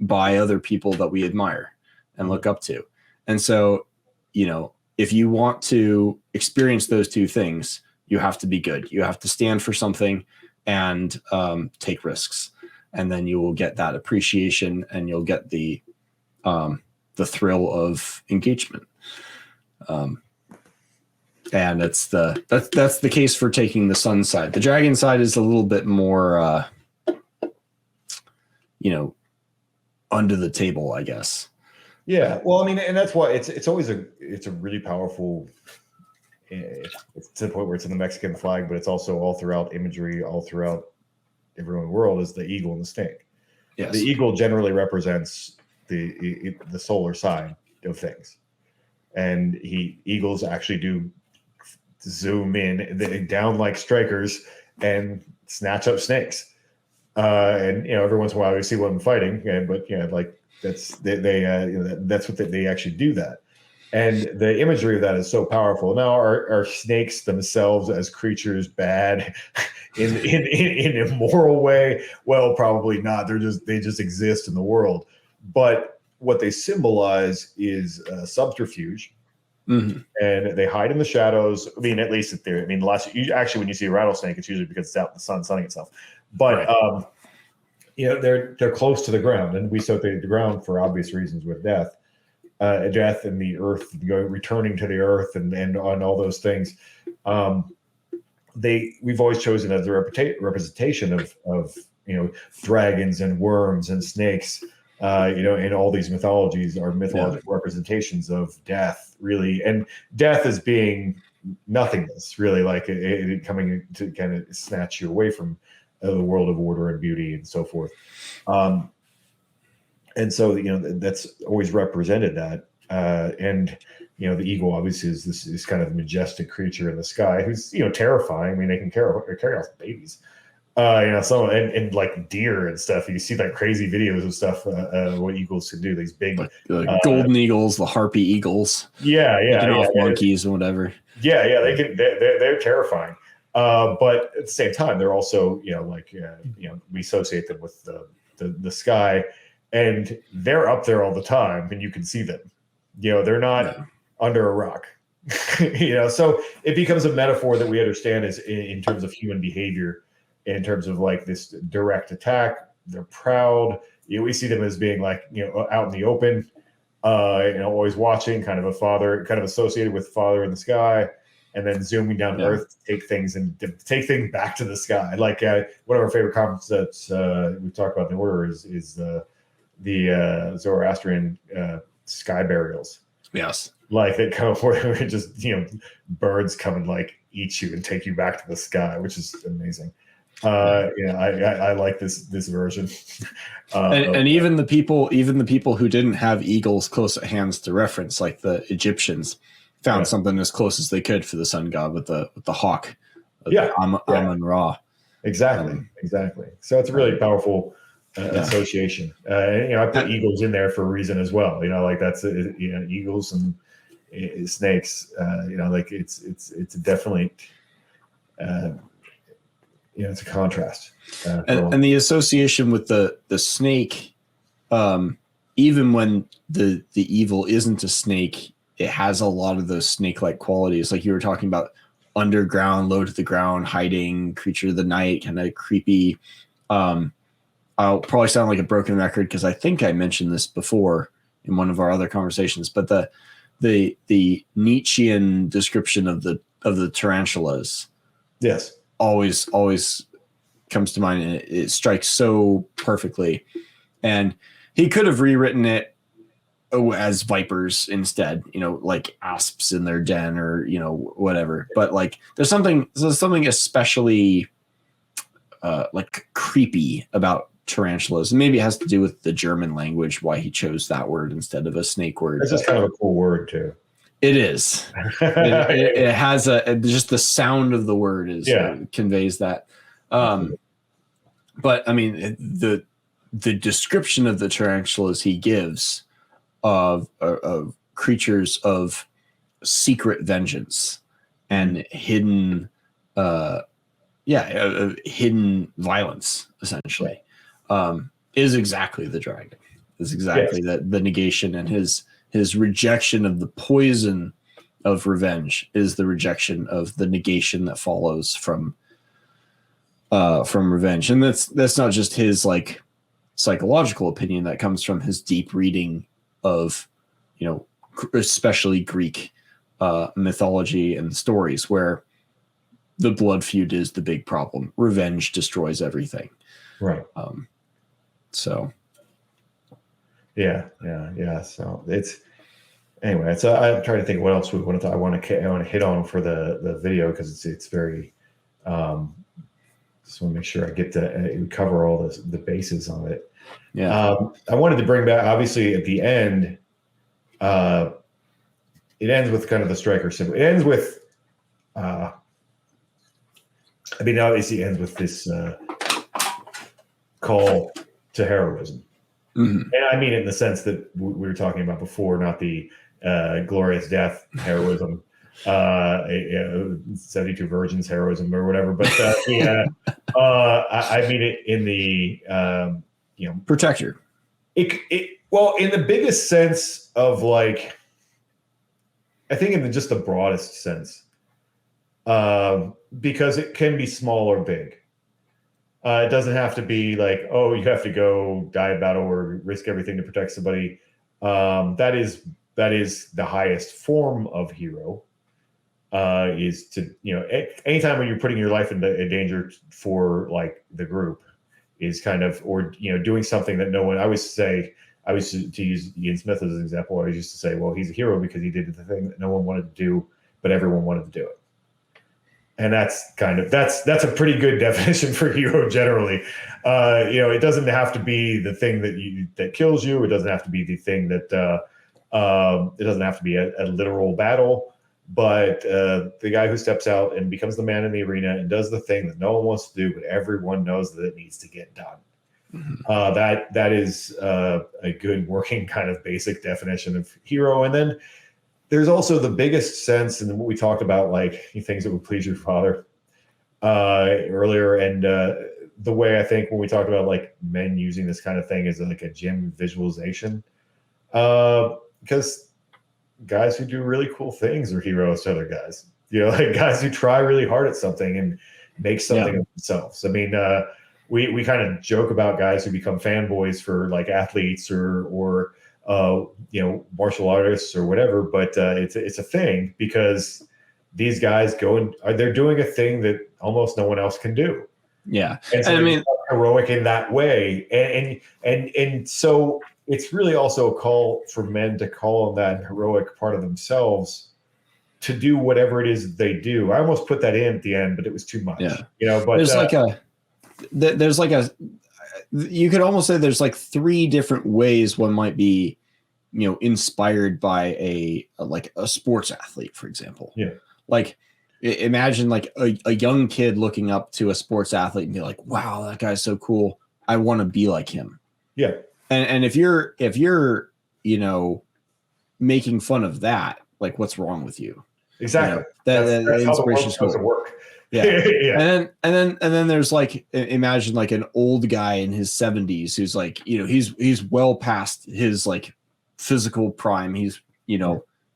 by other people that we admire and look up to. And so, you know, if you want to experience those two things, you have to be good. You have to stand for something and take risks. And then you will get that appreciation, and you'll get the thrill of engagement. And that's the case for taking the sun side. The dragon side is a little bit more, under the table, I guess. Yeah. Well, I mean, and that's why it's always a really powerful, it's to the point where it's in the Mexican flag, but it's also all throughout imagery, all throughout everywhere in the world, is the eagle and the snake. Yes. The eagle generally represents the solar side of things, and eagles actually do zoom in down like strikers and snatch up snakes, and every once in a while we see one fighting, but like that's that's what they actually do that. And the imagery of that is so powerful. Now, are snakes themselves as creatures bad in a moral way? Well, probably not. They just exist in the world. But what they symbolize is subterfuge, and they hide in the shadows. I mean, at least in theory. I mean, actually, when you see a rattlesnake, it's usually because it's out in the sun sunning itself. But they're close to the ground, and we associate the ground for obvious reasons with death. Death and the earth, returning to the earth, and on all those things. We've always chosen as a representation of dragons and worms and snakes. In all these mythologies are mythological representations of death, really, and death as being nothingness, really, like it coming to kind of snatch you away from the world of order and beauty and so forth. And so, that's always represented that. And the eagle obviously is this kind of majestic creature in the sky who's, terrifying. I mean, they can carry off babies, and like deer and stuff. You see like crazy videos of stuff, what eagles can do, these big, like golden eagles, the harpy eagles. Monkeys and whatever. They can, they're terrifying. But at the same time, they're also, we associate them with the sky. And they're up there all the time, and you can see them. They're not under a rock. So it becomes a metaphor that we understand as in terms of human behavior, in terms of like this direct attack. They're proud. We see them as being like out in the open, always watching, kind of a father, kind of associated with father in the sky, and then zooming down to earth to take things back to the sky. Like one of our favorite concepts we talk about in the order is the Zoroastrian sky burials. Yes. Like they come where just, birds come and like eat you and take you back to the sky, which is amazing. I like this version. And even the people who didn't have eagles close at hands to reference, like the Egyptians, found something as close as they could for the sun god with the hawk. Amun-Ra. Exactly. So it's a really powerful association. I put eagles in there for a reason as well. Like that's eagles and snakes. Like it's definitely it's a contrast. And the association with the snake, even when the evil isn't a snake, it has a lot of those snake-like qualities, like you were talking about, underground, low to the ground, hiding, creature of the night, kind of creepy. I'll probably sound like a broken record because I think I mentioned this before in one of our other conversations, but the Nietzschean description of the tarantulas, Yes, always comes to mind, and it strikes so perfectly. And he could have rewritten it as vipers instead, like asps in their den, or whatever. But like there's something especially like creepy about tarantulas, and maybe it has to do with the German language, why he chose that word instead of a snake word. it's just kind of a cool word too. It is. It has just the sound of the word conveys that. But I mean, the description of the tarantulas he gives of creatures of secret vengeance and hidden, hidden violence, essentially, is exactly the dragon. Is exactly the negation, and his rejection of the poison of revenge is the rejection of the negation that follows from revenge. And that's not just his like psychological opinion, that comes from his deep reading of, especially Greek mythology and stories, where the blood feud is the big problem. Revenge destroys everything. Right. So. Yeah. So it's anyway. So I'm trying to think what else I want to hit on for the video, because it's very. Just want to make sure I get to cover all the bases on it. Yeah. I wanted to bring back, obviously, at the end. It ends with kind of the striker symbol. It ends with. Obviously, it ends with this call to heroism. Mm-hmm. And I mean it in the sense that we were talking about before, not the glorious death heroism, 72 virgins heroism or whatever. But I mean it in the protector. Well, in the biggest sense of like, I think in just the broadest sense, because it can be small or big. It doesn't have to be like, oh, you have to go die a battle or risk everything to protect somebody. That is the highest form of hero. Is to, anytime when you're putting your life in danger for like the group, is kind of, or doing something that no one. I always to use Ian Smith as an example. I used to say, well, he's a hero because he did the thing that no one wanted to do, but everyone wanted to do it. And that's a pretty good definition for hero generally. It doesn't have to be the thing that kills you. It doesn't have to be the thing that it doesn't have to be a literal battle. But the guy who steps out and becomes the man in the arena and does the thing that no one wants to do, but everyone knows that it needs to get done. Mm-hmm. That is a good working kind of basic definition of hero. And then there's also the biggest sense, and what we talked about, like things that would please your father earlier, and the way I think when we talked about like men using this kind of thing as like a gym visualization, because guys who do really cool things are heroes to other guys. Like guys who try really hard at something and make something of themselves. I mean, we kind of joke about guys who become fanboys for like athletes or martial artists or whatever, but it's a thing because these guys they're doing a thing that almost no one else can do. Yeah. And so I mean, heroic in that way. And so it's really also a call for men to call on that heroic part of themselves to do whatever it is they do. I almost put that in at the end, but it was too much. Yeah. But you could almost say there's like three different ways one might be, inspired by a sports athlete, for example. Yeah. Like imagine like a young kid looking up to a sports athlete and be like, wow, that guy's so cool. I want to be like him. Yeah. And if you're, making fun of that, like what's wrong with you? Exactly. That's inspiration is supposed to work. Yeah. Yeah. And then there's like, imagine like an old guy in his 70s who's like, he's well past his like physical prime. He's,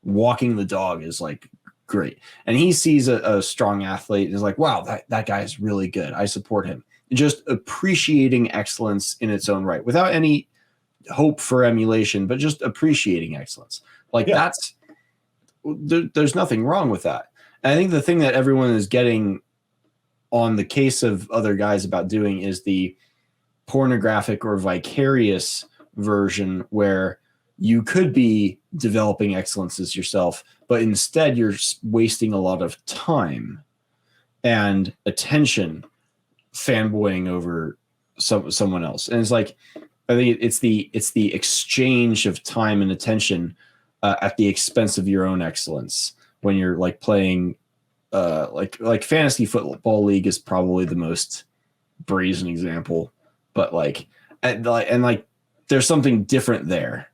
walking the dog is like great. And he sees a strong athlete and is like, wow, that guy is really good. I support him. Just appreciating excellence in its own right without any hope for emulation, but just appreciating excellence. Like there's nothing wrong with that. And I think the thing that everyone is getting on the case of other guys about doing is the pornographic or vicarious version where you could be developing excellences yourself, but instead you're wasting a lot of time and attention fanboying over someone else. And it's like, I think it's the exchange of time and attention at the expense of your own excellence when you're like playing like fantasy football league is probably the most brazen example, but like there's something different there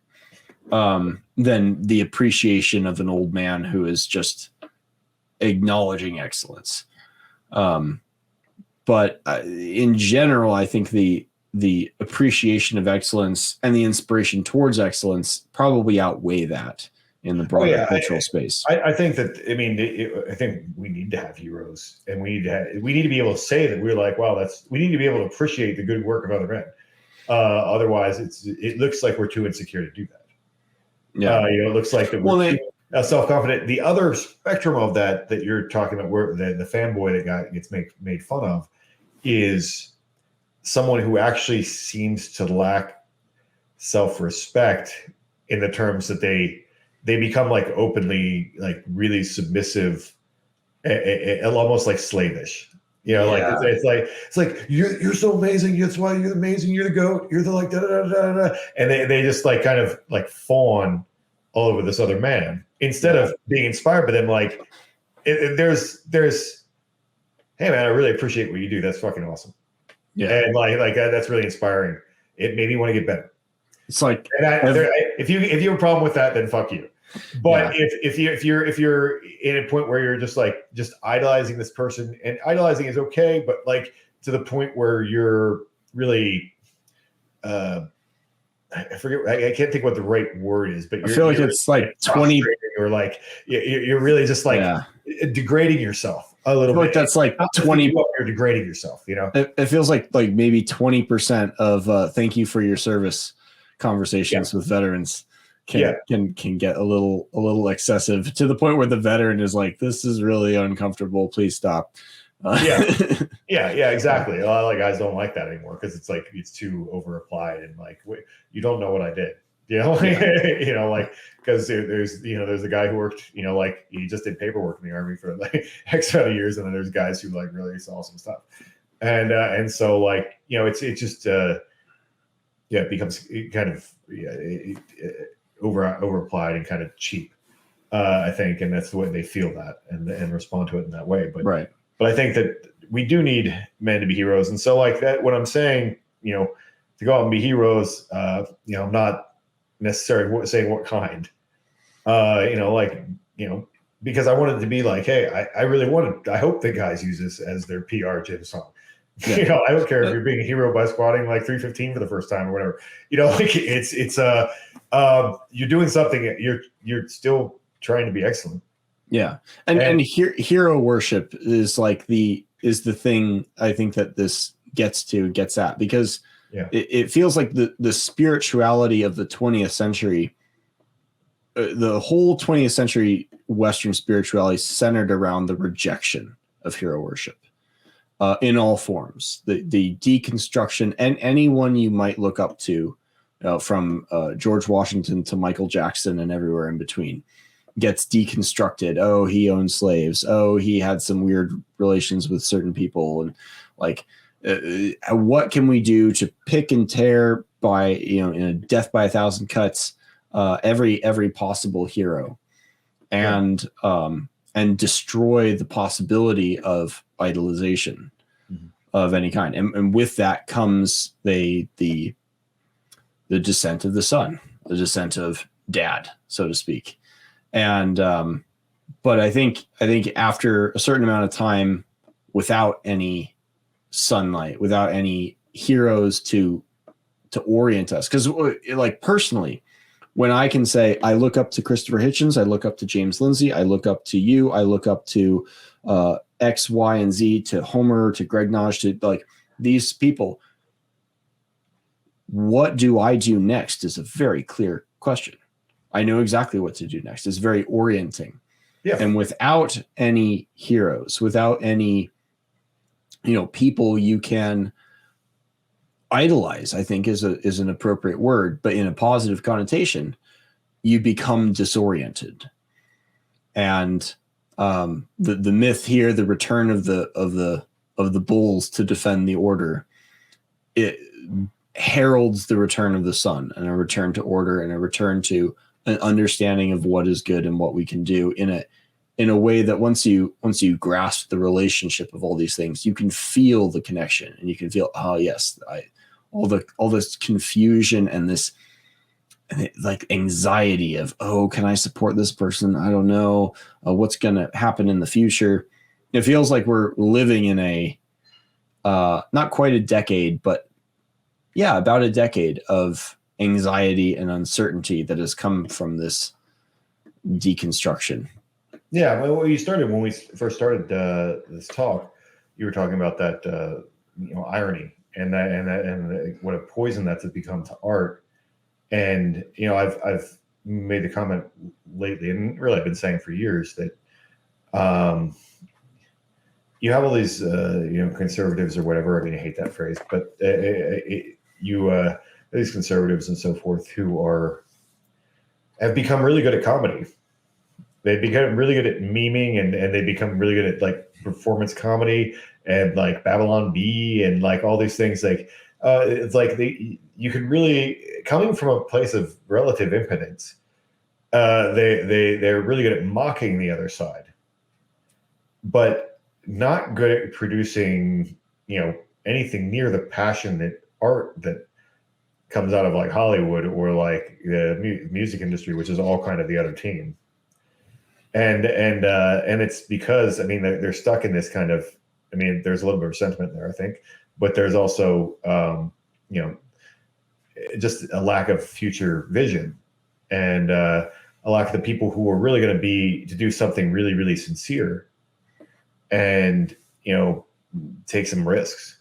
than the appreciation of an old man who is just acknowledging excellence. But in general, I think the appreciation of excellence and the inspiration towards excellence probably outweigh that in the broader cultural space. I think that, I mean, I think we need to have heroes, and we need to be able to say that we're like, wow, we need to be able to appreciate the good work of other men. Otherwise it looks like we're too insecure to do that. Yeah. It looks like that we're self-confident. The other spectrum of that you're talking about, where the fanboy that gets made fun of, is someone who actually seems to lack self-respect in the terms that they become like openly like really submissive, almost like slavish. Like it's like you're so amazing. That's why you're amazing. You're the GOAT. You're the like da da da da da. And they just like kind of like fawn all over this other man instead of being inspired by them. Like there's hey man, I really appreciate what you do. That's fucking awesome. Yeah, and like that's really inspiring. It made me want to get better. It's like, if you have a problem with that, then fuck you. But if you're in a point where you're just idolizing this person, and idolizing is okay, but like to the point where you're really, I forget, I can't think what the right word is, but I feel like it's like 20, or like you're really just like degrading yourself a little bit. Like that's like 20. You're degrading yourself. It feels like maybe 20% of thank you for your service conversations with veterans can get a little excessive, to the point where the veteran is like, this is really uncomfortable, please stop. Exactly. A lot of guys don't like that anymore because it's like it's too over applied, and like, wait, you don't know what I did, because there's a guy who worked, like he just did paperwork in the Army for like X amount of years, and then there's guys who like really saw some stuff, and so like it's just it becomes kind of over applied and kind of cheap, I think, and that's the way they feel that and respond to it in that way. But But I think that we do need men to be heroes, and so like that, what I'm saying, to go out and be heroes, I'm not necessarily saying what kind, because I wanted to be like, hey, I hope that guys use this as their PR gym song. I don't care if you're being a hero by squatting like 315 for the first time or whatever. You're doing something. You're still trying to be excellent. Yeah, and hero worship is like the thing I think that this gets at, because it feels like the spirituality of the 20th century, the whole 20th century Western spirituality centered around the rejection of hero worship. In all forms, the deconstruction, and anyone you might look up to, from George Washington to Michael Jackson and everywhere in between, gets deconstructed. Oh, he owned slaves. Oh, he had some weird relations with certain people, and like, what can we do to pick and tear by in a death by 1,000 cuts every possible hero, and destroy the possibility of idolization of any kind, and with that comes the descent of the son, the descent of dad, so to speak. And but I think after a certain amount of time without any sunlight, without any heroes to orient us, because like personally, when I can say, I look up to Christopher Hitchens, I look up to James Lindsay, I look up to you, I look up to X, Y, and Z, to Homer, to Greg Naj, to like these people. What do I do next is a very clear question. I know exactly what to do next. It's very orienting. Yeah. And without any heroes, without any, people you can idolize, I think is an appropriate word, but in a positive connotation, you become disoriented. And the myth here, the return of the bulls to defend the order, it heralds the return of the sun and a return to order and a return to an understanding of what is good and what we can do in a way that once you grasp the relationship of all these things, you can feel the connection and you can feel, oh yes, all this confusion and this like anxiety of, oh, can I support this person? I don't know what's going to happen in the future. It feels like we're living in a not quite a decade, but yeah, about a decade of anxiety and uncertainty that has come from this deconstruction. Yeah, well, when we first started this talk, you were talking about that irony and what a poison that's become to art. And I've made the comment lately, and really I've been saying for years that you have all these conservatives or whatever. I mean, I hate that phrase, but these conservatives and so forth who have become really good at comedy. They become really good at memeing and they become really good at like performance comedy and like Babylon Bee and like all these things. Like it's like you can really, coming from a place of relative impotence, they're really good at mocking the other side, but not good at producing anything near the passionate art that comes out of like Hollywood or like the music industry, which is all kind of the other team. And it's because, I mean, they're stuck in this kind of, I mean, there's a little bit of sentiment there, I think, but there's also, just a lack of future vision and a lack of the people who are really going to do something really, really sincere and, take some risks.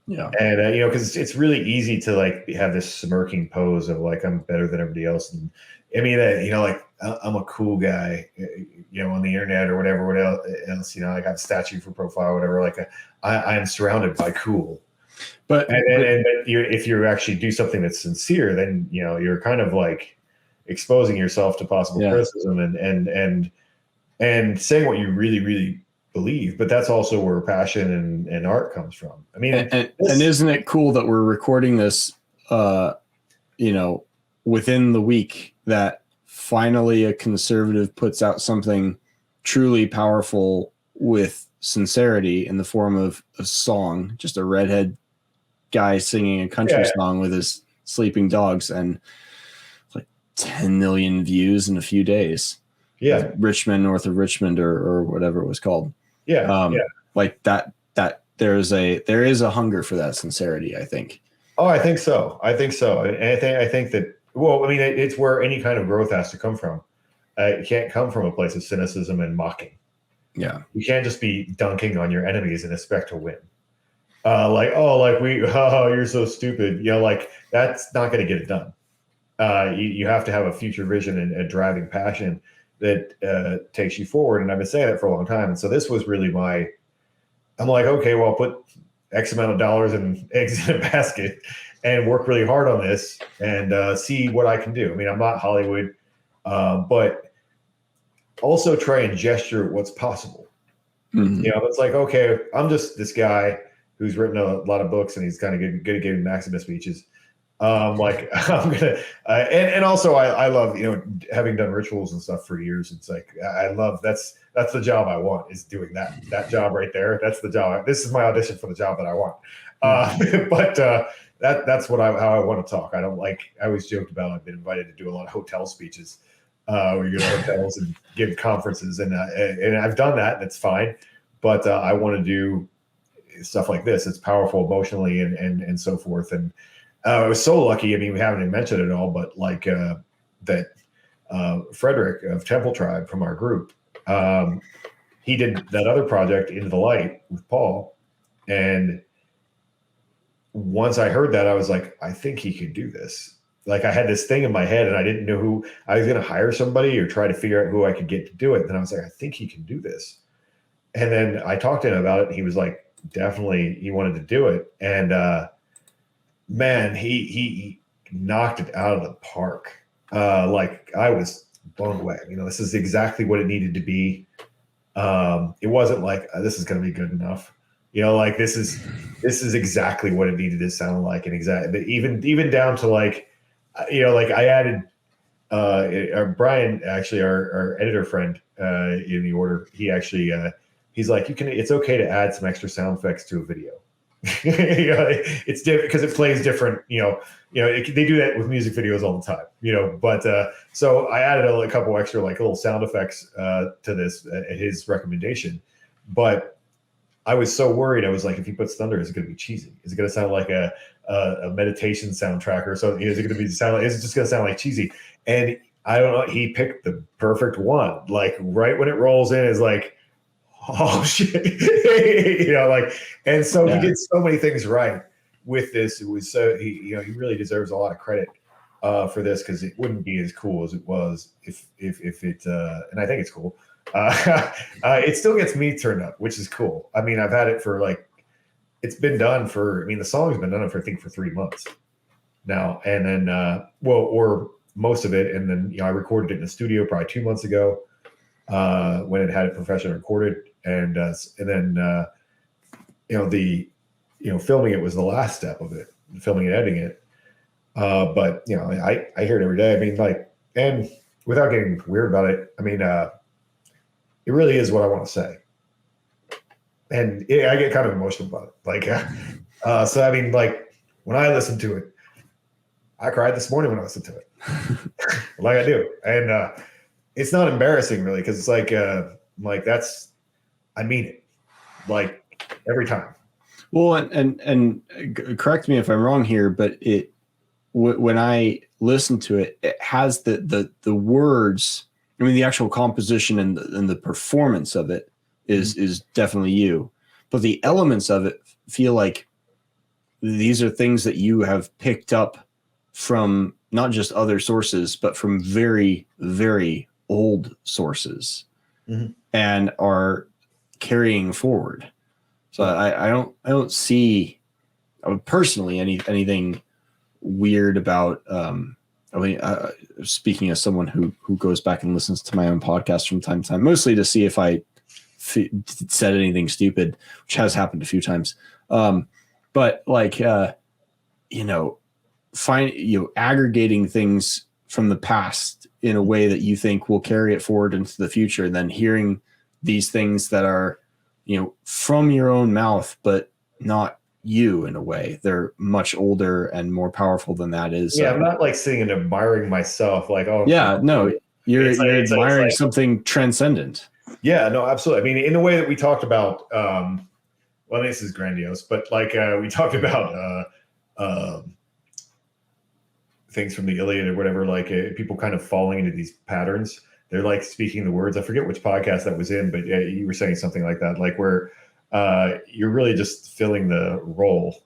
Yeah. And, because it's really easy to like have this smirking pose of like, I'm better than everybody else. And I mean, like I'm a cool guy, on the internet or whatever else, I got a statue for profile, whatever, like I am surrounded by cool. But if you actually do something that's sincere, then, you're kind of like exposing yourself to possible criticism and saying what you really, really believe. But that's also where passion and art comes from. I mean, and isn't it cool that we're recording this, within the week that finally a conservative puts out something truly powerful with sincerity in the form of a song, just a redhead guy singing a country song with his sleeping dogs, and like 10 million views in a few days. Yeah. Richmond, north of Richmond or whatever it was called. Yeah. Like that there is a hunger for that sincerity, I think. Oh, I think so. And I think that, well, I mean, it's where any kind of growth has to come from. It can't come from a place of cynicism and mocking. Yeah. You can't just be dunking on your enemies and expect to win. You're so stupid. Like that's not going to get it done. You have to have a future vision and a driving passion that takes you forward. And I've been saying that for a long time. And so this was really I'm like, okay, well, I'll put X amount of dollars and eggs in a basket and work really hard on this and see what I can do. I mean, I'm not Hollywood, but also try and gesture at what's possible. Mm-hmm. It's like, okay, I'm just this guy who's written a lot of books and he's kind of good at giving Maximus speeches. I'm gonna, and also I love, having done rituals and stuff for years. It's like, I love, that's the job I want, is doing that job right there. That's the job. This is my audition for the job that I want. But that's how I want to talk. I always joked about, I've been invited to do a lot of hotel speeches, where you go to hotels and give conferences and I've done that and it's fine. But I want to do stuff like this. It's powerful emotionally and so forth. And I was so lucky. I mean, we haven't even mentioned it all, but like that Frederick of Temple Tribe from our group, he did that other project, Into the Light, with Paul. And once I heard that, I was like, I think he could do this. Like, I had this thing in my head and I didn't know who I was going to hire somebody or try to figure out who I could get to do it. Then I was like, I think he can do this. And then I talked to him about it. And he was like, definitely, he wanted to do it. And man, he knocked it out of the park. Like, I was blown away. You know, this is exactly what it needed to be. It wasn't like this is going to be good enough. You know, like this is exactly what it needed to sound like, and exactly even down to like, you know, like I added Brian, actually our editor friend in the order. He actually he's like, it's okay to add some extra sound effects to a video. You know, it's different because it plays different. They do that with music videos all the time. You know, but so I added a couple extra like little sound effects to this at his recommendation, but I was so worried. I was like, if he puts thunder, is it going to be cheesy? Is it going to sound like a meditation soundtrack or something? Is it going to is it just going to sound like cheesy? And I don't know. He picked the perfect one. Like right when it rolls in, is like, oh shit, you know, like, and so he did so many things right with this. It was so he really deserves a lot of credit for this, because it wouldn't be as cool as it was if it and I think it's cool. It still gets me turned up, which is cool. I mean, I've had it for like, it's been done for, I mean, the song's been done for, I think, for 3 months now. And then, or most of it. And then, I recorded it in the studio probably 2 months ago when it had it professionally recorded. And then, filming it was the last step of it, filming and editing it. But, I hear it every day. I mean, like, and without getting weird about it, I mean, it really is what I want to say. And I get kind of emotional about it. Like, so, I mean, like, when I listen to it, I cried this morning when I listened to it. Like I do. And it's not embarrassing, really, because it's like I mean it. Like, every time. Well, and correct me if I'm wrong here, but when I listen to it, it has the words. I mean, the actual composition and the performance of it is definitely you, but the elements of it feel like these are things that you have picked up from not just other sources, but from very, very old sources, and are carrying forward. So I don't see personally anything weird about. I mean, speaking as someone who goes back and listens to my own podcast from time to time, mostly to see if I said anything stupid, which has happened a few times. But like, aggregating things from the past in a way that you think will carry it forward into the future, and then hearing these things that are, from your own mouth, but not you in a way. They're much older and more powerful than that is. Yeah, I'm not like sitting and admiring myself like, oh yeah, no, you're admiring something transcendent. Yeah, no, absolutely. I mean, in the way that we talked about well, this is grandiose, but like we talked about things from the Iliad or whatever, like people kind of falling into these patterns. They're like speaking the words. I forget which podcast that was in, but you were saying something like that, like where you're really just filling the role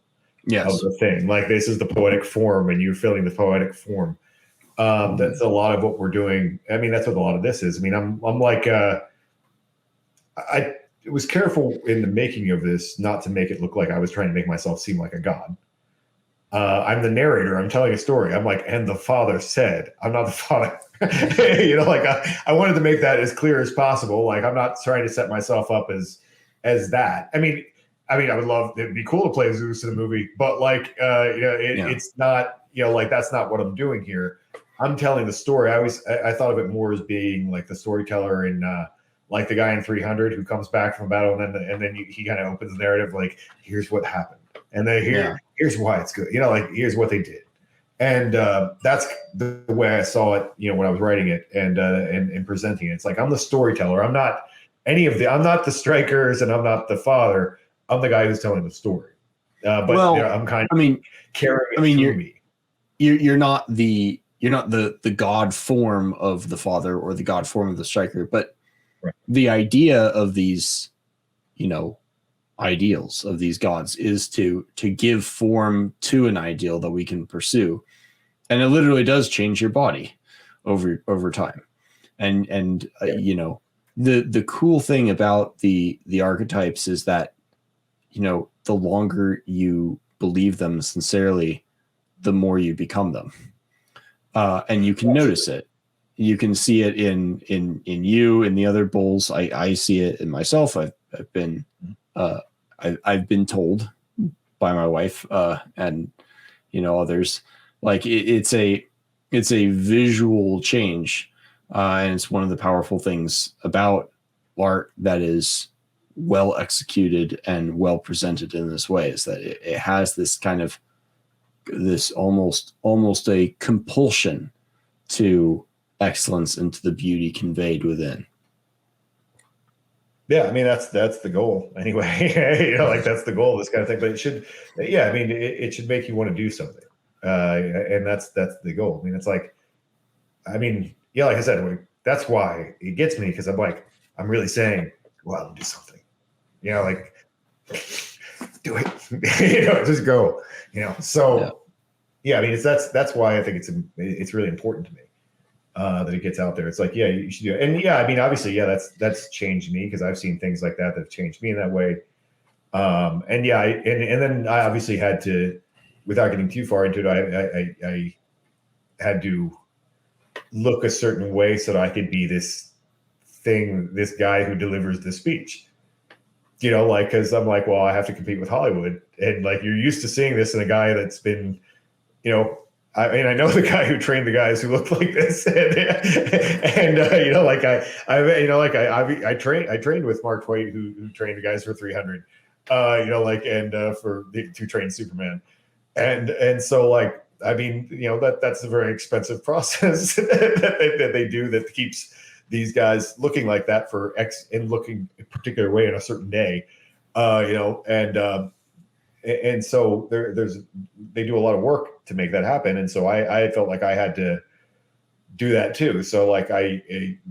of the thing. Like, this is the poetic form, and you're filling the poetic form. That's a lot of what we're doing. I mean, that's what a lot of this is. I mean, I'm like, I was careful in the making of this not to make it look like I was trying to make myself seem like a god. I'm the narrator. I'm telling a story. I'm like, and the father said, I'm not the father. Like I wanted to make that as clear as possible. Like, I'm not trying to set myself up as that. I mean, I would love, it'd be cool to play Zeus in a movie, but like, it's not, like, that's not what I'm doing here. I'm telling the story. I thought of it more as being like the storyteller in, like the guy in 300 who comes back from battle, and then he kind of opens the narrative, like, here's what happened. And then here's why it's good. like, here's what they did. And that's the way I saw it, when I was writing it and presenting it. It's like, I'm the storyteller. I'm not I'm not the strikers, and I'm not the father. I'm the guy who's telling the story. But I'm kind of carrying it through me. You're not the the God form of the father or the God form of the striker, but Right. the idea of these, ideals of these gods is to give form to an ideal that we can pursue, and it literally does change your body over time. And the cool thing about the archetypes is that the longer you believe them sincerely, the more you become them. And you can notice it. You can see it in you and the other bulls. I see it in myself. I've been told by my wife and others, like it's a visual change, and it's one of the powerful things about art that is well executed and well presented in this way, is that it has this kind of this almost a compulsion to excellence and to the beauty conveyed within. Yeah, I mean that's the goal anyway. Like that's the goal of this kind of thing. But it should, I mean, it should make you want to do something, and that's the goal. I mean, it's like, I mean, like I said, that's why it gets me, because I'm really saying, go out and do something. Like do it. Just go. So yeah, I mean, that's why I think it's really important to me that it gets out there. It's like, yeah, you should do it. And yeah, I mean, obviously, yeah, that's changed me, because I've seen things like that have changed me in that way. And yeah, and then I obviously had to, without getting too far into it, I had to look a certain way so that I could be this guy who delivers the speech. Because I'm like, well, I have to compete with Hollywood, and like you're used to seeing this in a guy that's been, I mean, I know the guy who trained the guys who look like this, and I trained with Mark Twain, who trained the guys for 300, to train Superman, and so like, I mean, that's a very expensive process that they do, that keeps these guys looking like that for X and looking a particular way on a certain day, and so they do a lot of work to make that happen. And so I felt like I had to do that too. So like I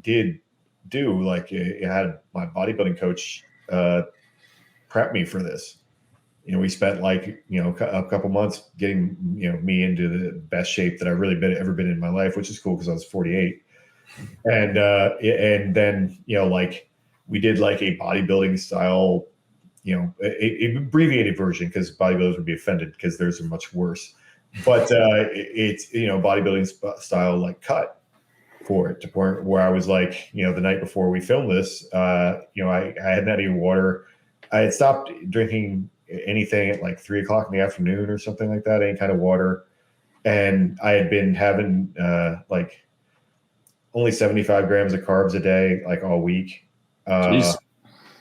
did do, like I had my bodybuilding coach prep me for this. We spent like, a couple months getting, me into the best shape that I've really ever been in my life, which is cool because I was 48. And then, like we did like a bodybuilding style, a abbreviated version, because bodybuilders would be offended because theirs are much worse. But it's, bodybuilding style like cut for it, to point where I was like, the night before we filmed this, I hadn't had any water. I had stopped drinking anything at like 3:00 in the afternoon or something like that, any kind of water. And I had been having like only 75 grams of carbs a day, like all week.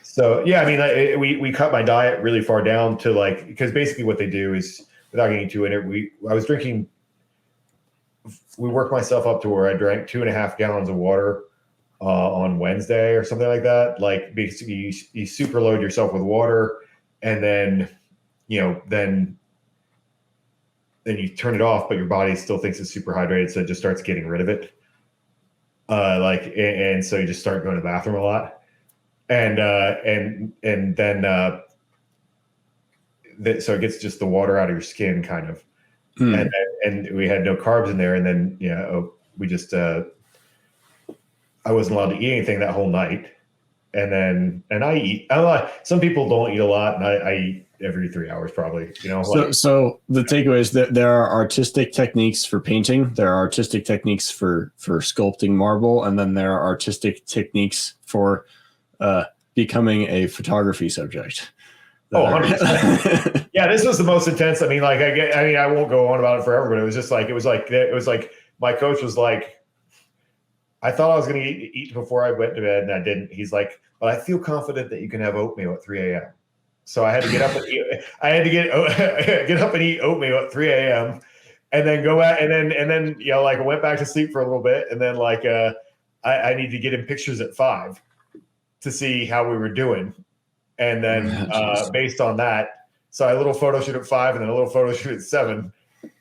So yeah, I mean, we cut my diet really far down to like, because basically what they do is, without getting too in it, I was drinking, we worked myself up to where I drank 2.5 gallons of water on Wednesday or something like that. Like basically you super load yourself with water, and then, then you turn it off, but your body still thinks it's super hydrated. So it just starts getting rid of it. And so you just start going to the bathroom a lot. And then so it gets just the water out of your skin kind of. And we had no carbs in there. And then, we just, I wasn't allowed to eat anything that whole night. And I eat, some people don't eat a lot, and I eat every 3 hours probably, So the takeaway is that there are artistic techniques for painting, there are artistic techniques for sculpting marble, and then there are artistic techniques for becoming a photography subject. Oh, 100%. Yeah, this was the most intense. I mean, like I won't go on about it forever, but it was like my coach was like, I thought I was going to eat before I went to bed, and I didn't. He's like, but I feel confident that you can have oatmeal at 3 a.m. So I had to get up and eat. I had to get up and eat oatmeal at 3 a.m. and then go out and then like I went back to sleep for a little bit, and then like I need to get him pictures at 5 to see how we were doing, and then based on that, so I had a little photo shoot at 5 and then a little photo shoot at 7.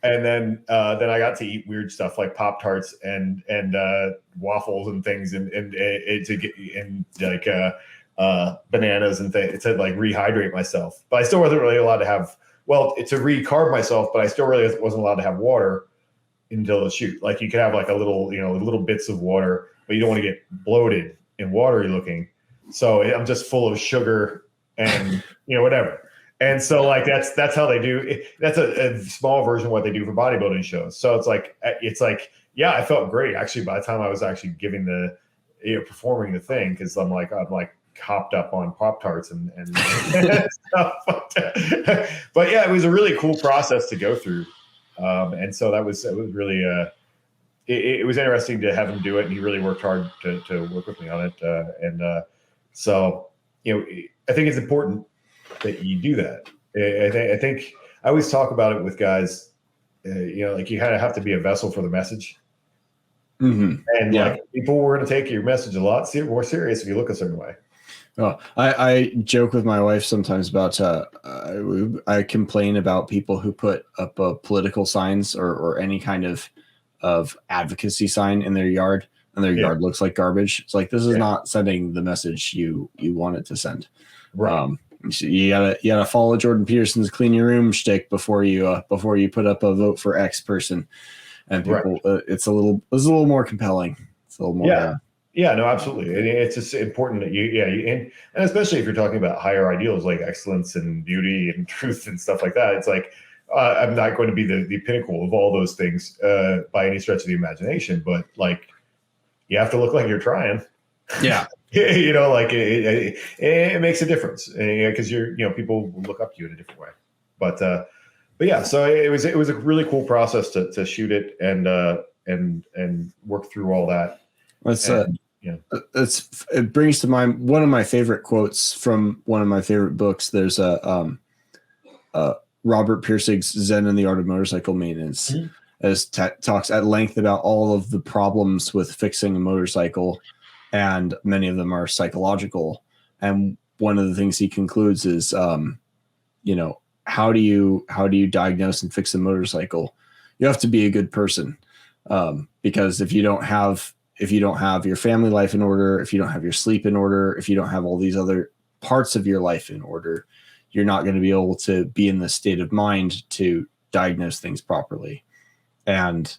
And then I got to eat weird stuff like Pop-Tarts and waffles and things and bananas and things to like rehydrate myself. But I still wasn't really allowed to have to recarb myself, but I still really wasn't allowed to have water until the shoot. Like you could have like a little bits of water, but you don't want to get bloated and watery looking. So I'm just full of sugar and whatever. And so like that's how they do. That's a small version of what they do for bodybuilding shows. So it's like yeah, I felt great actually by the time I was actually giving performing the thing, because I'm like hopped up on Pop-Tarts and stuff. But yeah, it was a really cool process to go through. And so it was really it was interesting to have him do it, and he really worked hard to work with me on it. So I think it's important that you do that. I think I always talk about it with guys. Like you kind of have to be a vessel for the message. Mm-hmm. And like people were going to take your message a lot more serious if you look a certain way. Well, I joke with my wife sometimes about I complain about people who put up political signs or any kind of advocacy sign in their yard, and their yard looks like garbage. It's like, this is not sending the message you want it to send. Right. You gotta follow Jordan Peterson's clean your room shtick before you put up a vote for X person, and people it's a little more compelling. It's a little more. Yeah, no, absolutely. And it's just important that and especially if you're talking about higher ideals like excellence and beauty and truth and stuff like that. It's like I'm not going to be the pinnacle of all those things by any stretch of the imagination, but like you have to look like you're trying. Yeah. Like it makes a difference because people look up to you in a different way. But yeah, so it was a really cool process to shoot it and work through all that. It brings to mind one of my favorite quotes from one of my favorite books. There's a Robert Pirsig's Zen and the Art of Motorcycle Maintenance, as talks at length about all of the problems with fixing a motorcycle, and many of them are psychological. And one of the things he concludes is, how do you diagnose and fix a motorcycle? You have to be a good person, because if you don't have your family life in order, if you don't have your sleep in order, if you don't have all these other parts of your life in order, you're not going to be able to be in the state of mind to diagnose things properly. And,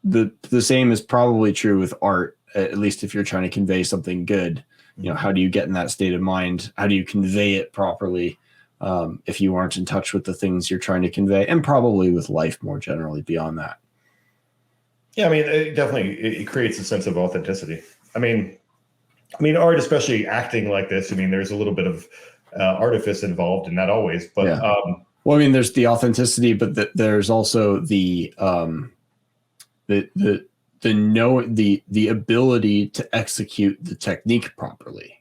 the same is probably true with art, at least if you're trying to convey something good. How do you get in that state of mind? How do you convey it properly if you aren't in touch with the things you're trying to convey, and probably with life more generally beyond that? Yeah, I mean, it creates a sense of authenticity. I mean, art, especially acting like this. I mean, there's a little bit of artifice involved, and not always. But there's the authenticity, but there's also the ability to execute the technique properly.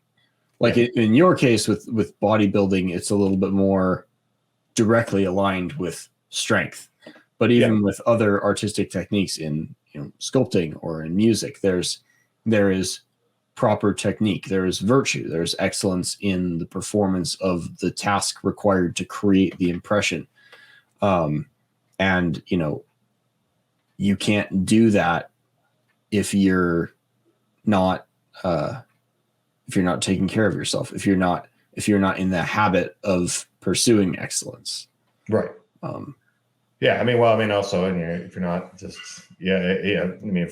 Like in your case with bodybuilding, it's a little bit more directly aligned with strength. But even with other artistic techniques in sculpting or in music, there is proper technique, there is virtue, there's excellence in the performance of the task required to create the impression. And you can't do that if you're not taking care of yourself, if you're not in the habit of pursuing excellence. Right. Also, if you're not just,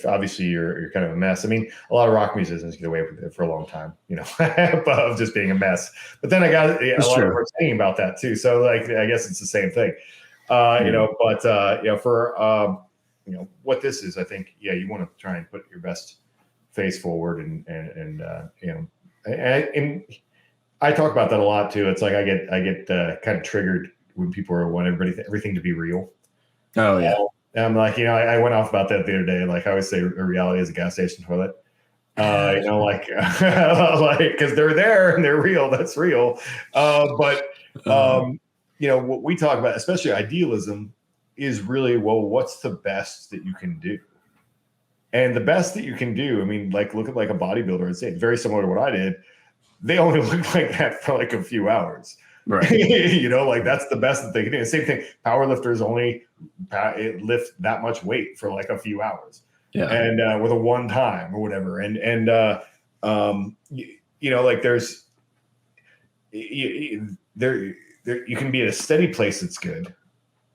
obviously you're kind of a mess. A lot of rock musicians get away with it for a long time, of just being a mess. But then I got a lot of people saying about that too. So like, I guess it's the same thing, for what this is, I think, you want to try and put your best face forward and I talk about that a lot too. It's like I get kind of triggered when people want everything to be real. Oh yeah. And I'm like, I went off about that the other day. Like I always say, a reality is a gas station toilet. Like because they're there and they're real. That's real. But what we talk about, especially idealism, is really, what's the best that you can do? And the best that you can do, look at like a bodybuilder and say, very similar to what I did. They only look like that for like a few hours. Right. You know, like that's the best that they can do. Same thing. Power lifters only lift that much weight for like a few hours. Yeah. And with a one time or whatever. You know, like there's there you can be at a steady place that's good,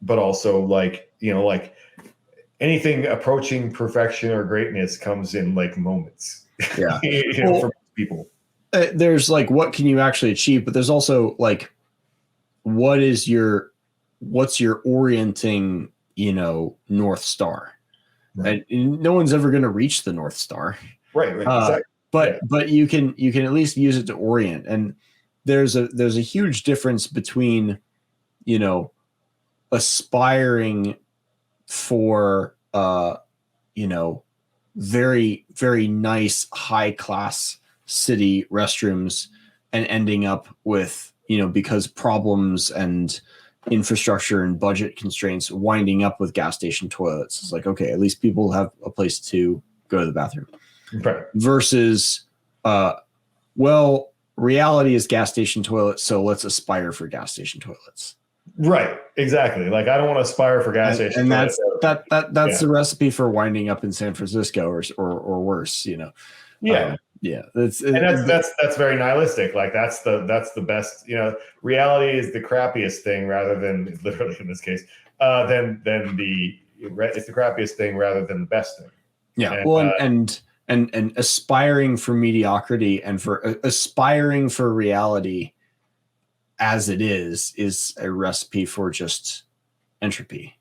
but also like, you know, like anything approaching perfection or greatness comes in like moments. Yeah. You know, for people. There's like, what can you actually achieve? But there's also like, what's your orienting, you know, North Star? Right. And no one's ever going to reach the North Star. Right. Exactly. But you can at least use it to orient. And there's a huge difference between, you know, aspiring for you know, very, very nice high class city restrooms and ending up with, you know, because problems and infrastructure and budget constraints, winding up with gas station toilets. It's like, okay, at least people have a place to go to the bathroom. Right. Versus well, reality is gas station toilets, so let's aspire for gas station toilets. Right. Exactly. Like I don't want to aspire for gas stations. And that's the recipe for winding up in San Francisco or worse, you know. Yeah. That's very nihilistic. Like that's the best, you know, reality is the crappiest thing rather than, literally in this case, it's the crappiest thing rather than the best thing. Yeah. And aspiring for mediocrity and for aspiring for reality as it is a recipe for just entropy.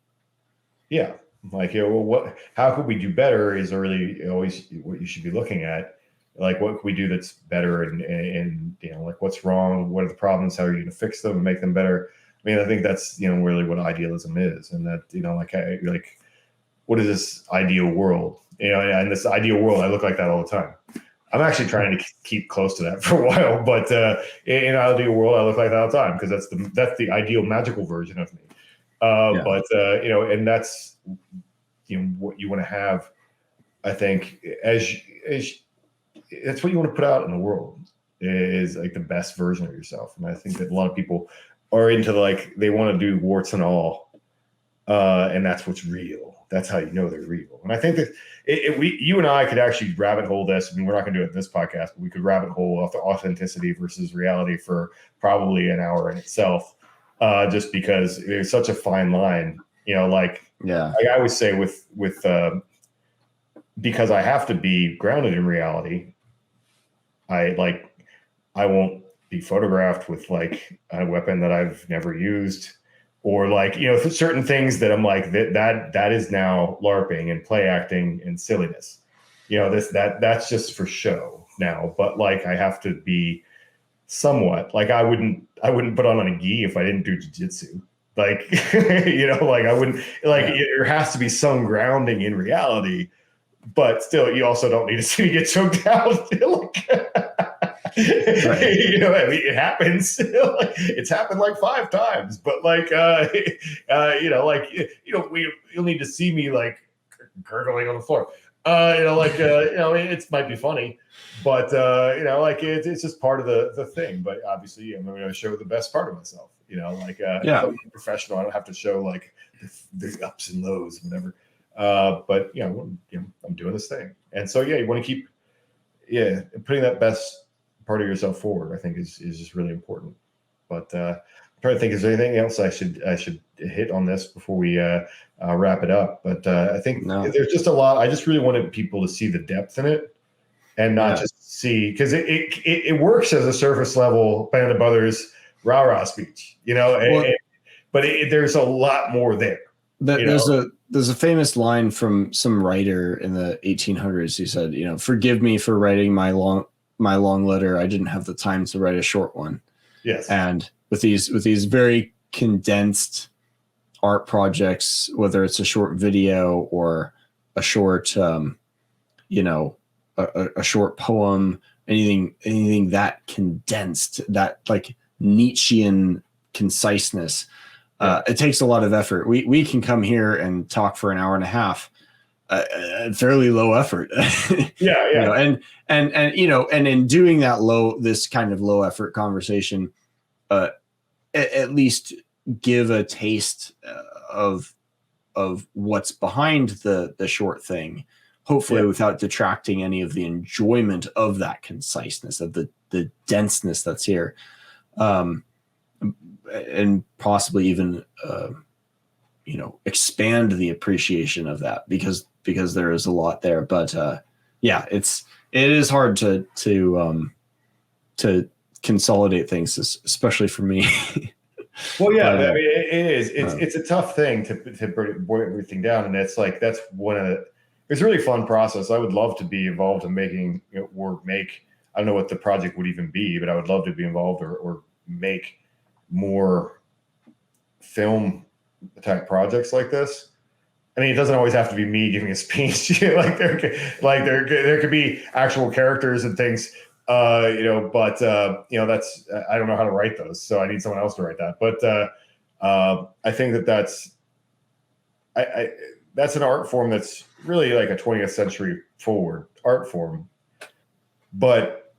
Yeah. Like, you know, how could we do better is really always what you should be looking at. Like, what can we do that's better? And you know, like, what's wrong? What are the problems? How are you going to fix them and make them better? I mean, I think that's, you know, really what idealism is. And that, you know, like what is this ideal world? You know, and this ideal world, I look like that all the time. I'm actually trying to keep close to that for a while, but in an ideal world, I look like that all the time because that's the ideal magical version of me. But you know, and that's, you know, what you want to have. I think as that's what you want to put out in the world is like the best version of yourself. And I think that a lot of people are into like they want to do warts and all, and that's what's real. That's how you know they're real. And I think that you and I could actually rabbit hole this. I mean, we're not going to do it in this podcast, but we could rabbit hole off the authenticity versus reality for probably an hour in itself, just because it's such a fine line. You know, like I always say with because I have to be grounded in reality. I won't be photographed with like a weapon that I've never used. Or like, you know, for certain things that I'm like that is now LARPing and play acting and silliness. You know, that's just for show now. But like I have to be somewhat like I wouldn't put on a gi if I didn't do jiu-jitsu. Like you know, like I wouldn't like there has to be some grounding in reality, but still you also don't need to see me get choked out. Right. You know, I mean, it happens. It's happened like 5 times, but like, you know, like, you know, you'll need to see me like gurgling on the floor. You know, like, you know, it might be funny, but you know, like it's just part of the thing. But obviously, I'm going to show the best part of myself. You know, like, I'm a professional. I don't have to show like the ups and lows, whatever. But you know, I'm doing this thing, and so you want to keep, putting that best part of yourself forward, I think is just really important. But I'm trying to think, is there anything else I should hit on this before we wrap it up? But I think there's just a lot. I just really wanted people to see the depth in it and not just see, because it works as a surface level Band of Brothers rah-rah speech, you know, but there's a lot more there. There's a famous line from some writer in the 1800s who said, you know, forgive me for writing my long letter. I didn't have the time to write a short one. Yes. And with these very condensed art projects, whether it's a short video or a short, you know, a short poem, anything that condensed, that like Nietzschean conciseness, it takes a lot of effort. We can come here and talk for an hour and a half. Fairly low effort. You know, and you know, and in doing that this kind of low effort conversation, at least give a taste of what's behind the short thing, hopefully without detracting any of the enjoyment of that conciseness, of the denseness that's here, and possibly even expand the appreciation of that, because there is a lot there. But it is hard to consolidate things, especially for me. Well, yeah, I mean, it is. It's a tough thing to break everything down, and that's one of the. It's a really fun process. I would love to be involved in making or make. I don't know what the project would even be, but I would love to be involved or make more film type projects like this. I mean, it doesn't always have to be me giving a speech. there could be actual characters and things. But that's, I don't know how to write those, so I need someone else to write that. But I think that's an art form that's really like a 20th century forward art form. But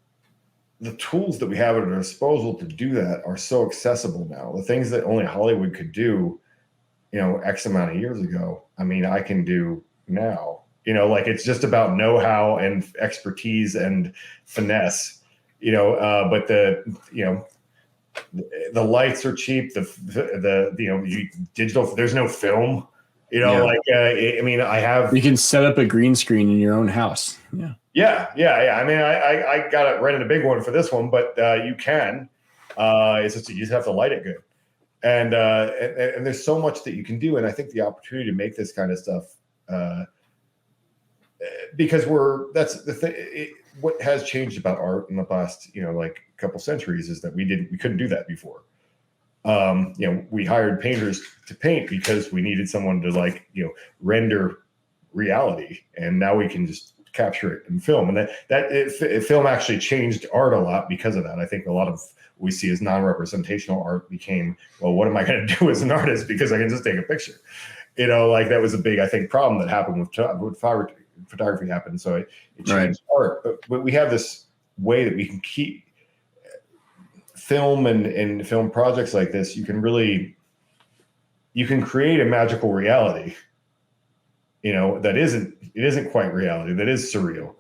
the tools that we have at our disposal to do that are so accessible now. The things that only Hollywood could do, X amount of years ago, I mean, I can do now. It's just about know-how and expertise and finesse, but the lights are cheap. The digital, there's no film, you can set up a green screen in your own house. Yeah. I mean, I got to rent a big one for this one, but you can, it's just, you just have to light it good. And there's so much that you can do. And I think the opportunity to make this kind of stuff, because that's the thing. What has changed about art in the past, couple centuries is that we couldn't do that before. We hired painters to paint because we needed someone to render reality, and now we can just capture it in film. And film actually changed art a lot because of that. I think a lot of what we see as non-representational art became, well, what am I going to do as an artist? Because I can just take a picture. That was a big, I think, problem that happened with photography happened. So it changed art. But we have this way that we can keep film and film projects like this. You can create a magical reality, that isn't quite reality, that is surreal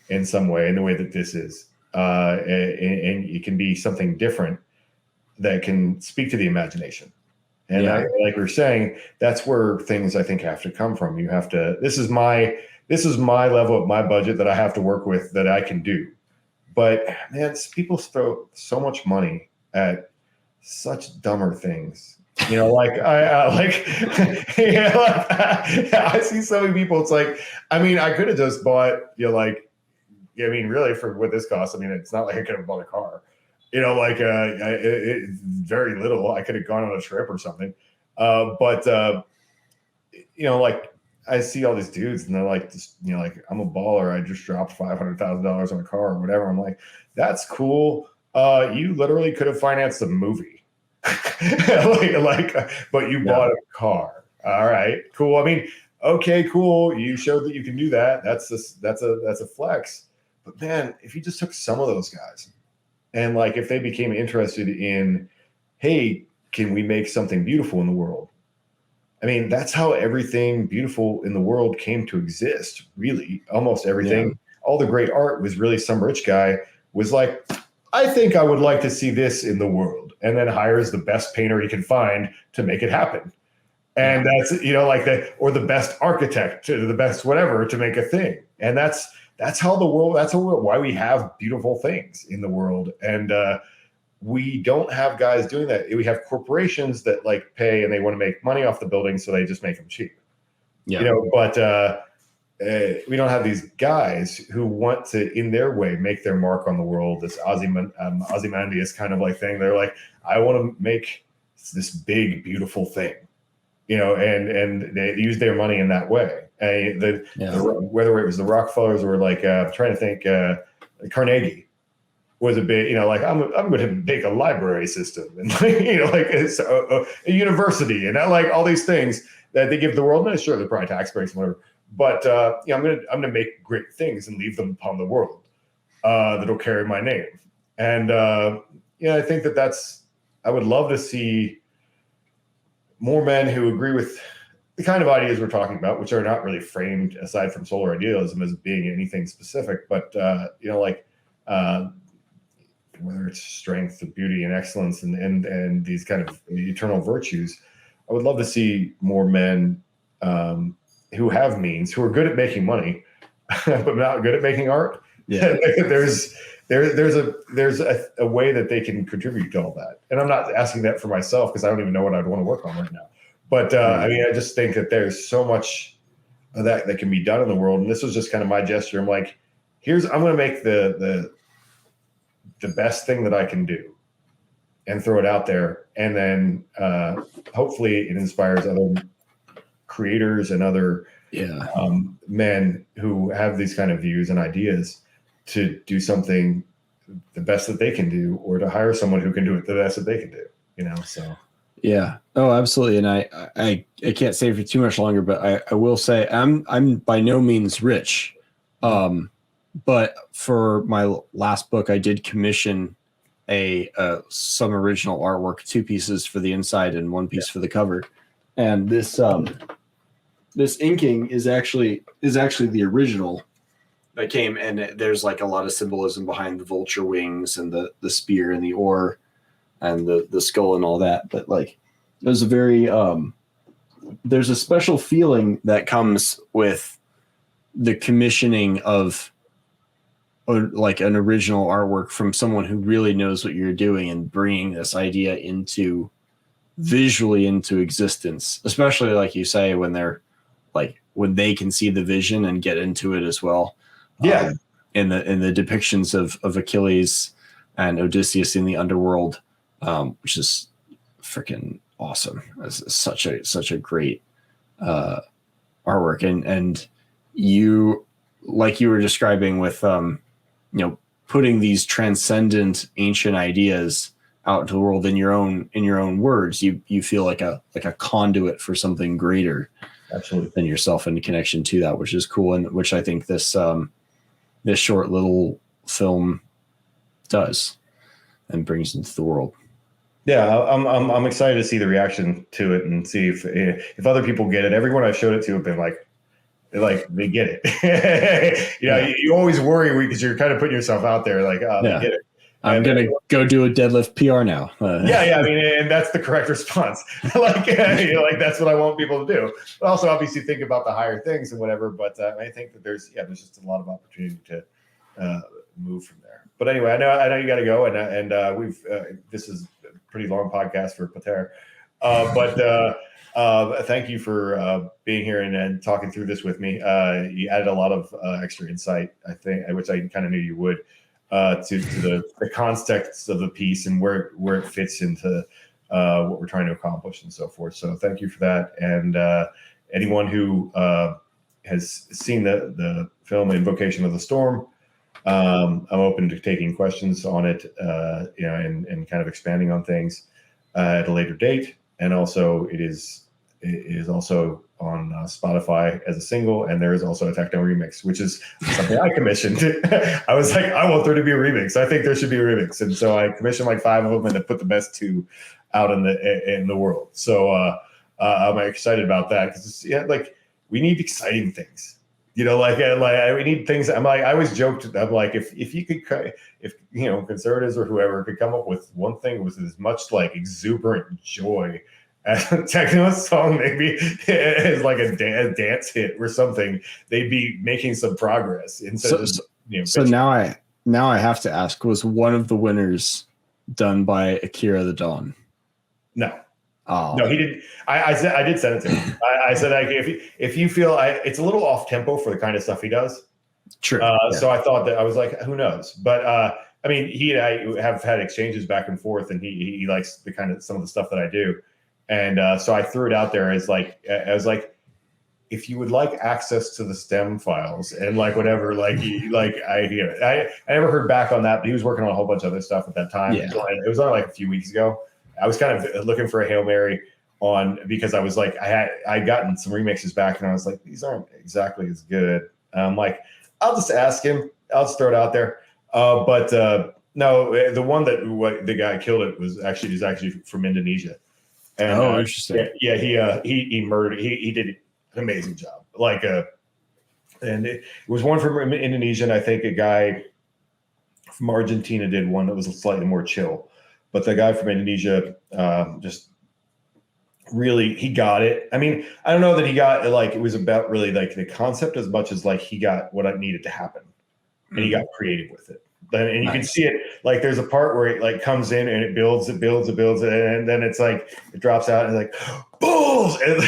in some way, in the way that this is. And it can be something different that can speak to the imagination. And like we were saying, that's where things I think have to come from. You have to, this is my level of my budget that I have to work with, that I can do. But man, people throw so much money at such dumber things. I see so many people. It's like, I mean, I could have just bought, really for what this costs. I mean, it's not like I could have bought a car. Very little. I could have gone on a trip or something. I see all these dudes and they're like, I'm a baller. I just dropped $500,000 on a car or whatever. I'm like, that's cool. You literally could have financed a movie, but you bought a car. All right, cool. I mean, okay, cool. You showed that you can do that. That's a flex. But man, if you just took some of those guys and if they became interested in, hey, can we make something beautiful in the world? I mean, that's how everything beautiful in the world came to exist, really. Almost everything. Yeah. All the great art was really some rich guy was like, I think I would like to see this in the world. And then hires the best painter he can find to make it happen. And that's, or the best architect, to the best whatever, to make a thing. And that's how the world, why we have beautiful things in the world. And we don't have guys doing that. We have corporations that pay and they want to make money off the building, so they just make them cheap. Yeah. But we don't have these guys who want to, in their way, make their mark on the world. This Ozymandias kind of thing. They're like, I want to make this big, beautiful thing, and they use their money in that way. Whether it was the Rockefellers or I'm trying to think, Carnegie was a bit, I'm going to make a library system and it's a university and all these things that they give the world. And sure, they're probably tax breaks and whatever, but I'm going to make great things and leave them upon the world that'll carry my name. And I think that's, I would love to see more men who agree with the kind of ideas we're talking about, which are not really framed aside from solar idealism as being anything specific, but whether it's strength, beauty, and excellence, and these kind of eternal virtues. I would love to see more men who have means, who are good at making money, but not good at making art. Yeah. there's a way that they can contribute to all that. And I'm not asking that for myself because I don't even know what I'd want to work on right now. But I mean, I just think that there's so much of that can be done in the world. And this was just kind of my gesture. I'm like, I'm going to make the best thing that I can do and throw it out there. And then hopefully it inspires other creators and other men who have these kind of views and ideas to do something the best that they can do, or to hire someone who can do it the best that they can do, so. Yeah. Oh, absolutely. And I can't say for too much longer, but I will say I'm by no means rich. But for my last book, I did commission some original artwork, 2 pieces for the inside and 1 piece for the cover. And this inking is actually the original that came, and there's like a lot of symbolism behind the vulture wings and the spear and the oar and the skull and all that. But like, there's a very there's a special feeling that comes with the commissioning of like an original artwork from someone who really knows what you're doing and bringing this idea visually into existence, especially like you say, when they can see the vision and get into it as well. Yeah. In the depictions of Achilles and Odysseus in the underworld, which is freaking awesome. It's such a great artwork. And you, like you were describing with putting these transcendent ancient ideas out into the world in your own words, you feel like a conduit for something greater. Absolutely. Than yourself, in connection to that, which is cool, and which I think this short little film does and brings into the world. Yeah, I'm excited to see the reaction to it and see if other people get it. Everyone I've showed it to have been like they get it. You always worry because you're kind of putting yourself out there, like, oh, they get it. I'm going to go do a deadlift PR now. Yeah. I mean, and that's the correct response. That's what I want people to do. But also, obviously, think about the higher things and whatever. But I think that there's just a lot of opportunity to move from there. But anyway, I know you got to go, and we've this is a pretty long podcast for Pater. But thank you for being here and talking through this with me. You added a lot of extra insight, I think, which I kind of knew you would. To the context of the piece and where it fits into what we're trying to accomplish and so forth. So thank you for that. And anyone who has seen the film Invocation of the Storm, I'm open to taking questions on it, and kind of expanding on things at a later date. And also it is also on Spotify as a single, and there is also a techno remix, which is something I commissioned. I was like, I want there to be a remix. I think there should be a remix, and so I commissioned like 5 of them, and I put the best 2 out in the world. So I'm excited about that because we need exciting things, we need things. I always joked, I'm like, if you could, if conservatives or whoever could come up with one thing with as much like exuberant joy as a techno song, maybe as like a dance hit or something, they'd be making some progress. So now I have to ask: was one of the winners done by Akira the Dawn? No. Oh. No, he didn't. I did send it to him. I said, if you feel it's a little off tempo for the kind of stuff he does. True. So I thought that I was like, who knows? But I mean, he and I have had exchanges back and forth, and he likes the kind of some of the stuff that I do. And so I threw it out there as I was like, if you would like access to the stem files and like whatever, I never heard back on that, but he was working on a whole bunch of other stuff at that time. Yeah. It was only like a few weeks ago. I was kind of looking for a Hail Mary because I was like, I'd gotten some remixes back and I was like, these aren't exactly as good. I'm like, I'll just ask him. I'll just throw it out there. But no, the one the guy killed it was actually from Indonesia. And, interesting. He murdered. He did an amazing job. And it was one from Indonesia, and I think a guy from Argentina did one that was slightly more chill. But the guy from Indonesia just really, he got it. I mean, I don't know that he got it was about really the concept as much as he got what needed to happen, and he got creative with it. And you can see it, there's a part where it comes in and it builds, and then it's it drops out and bulls. And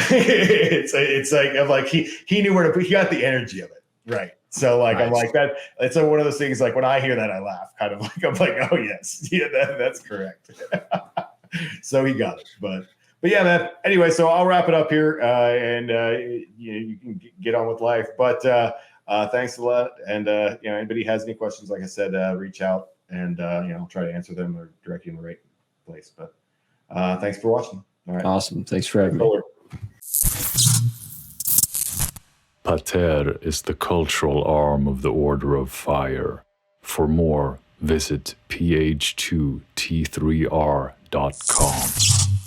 he knew where to put. He got the energy of it right. So nice. I'm that. It's one of those things. When I hear that, I laugh. Kind of I'm oh yes, yeah, that's correct. So he got it, but yeah, man. Anyway, so I'll wrap it up here, and you can get on with life. But thanks a lot. And anybody has any questions, like I said, reach out, and I'll try to answer them or direct you in the right place. But thanks for watching. All right. Awesome. Thanks for having me. Pater is the cultural arm of the Order of Fire. For more, visit PH2T3R.com.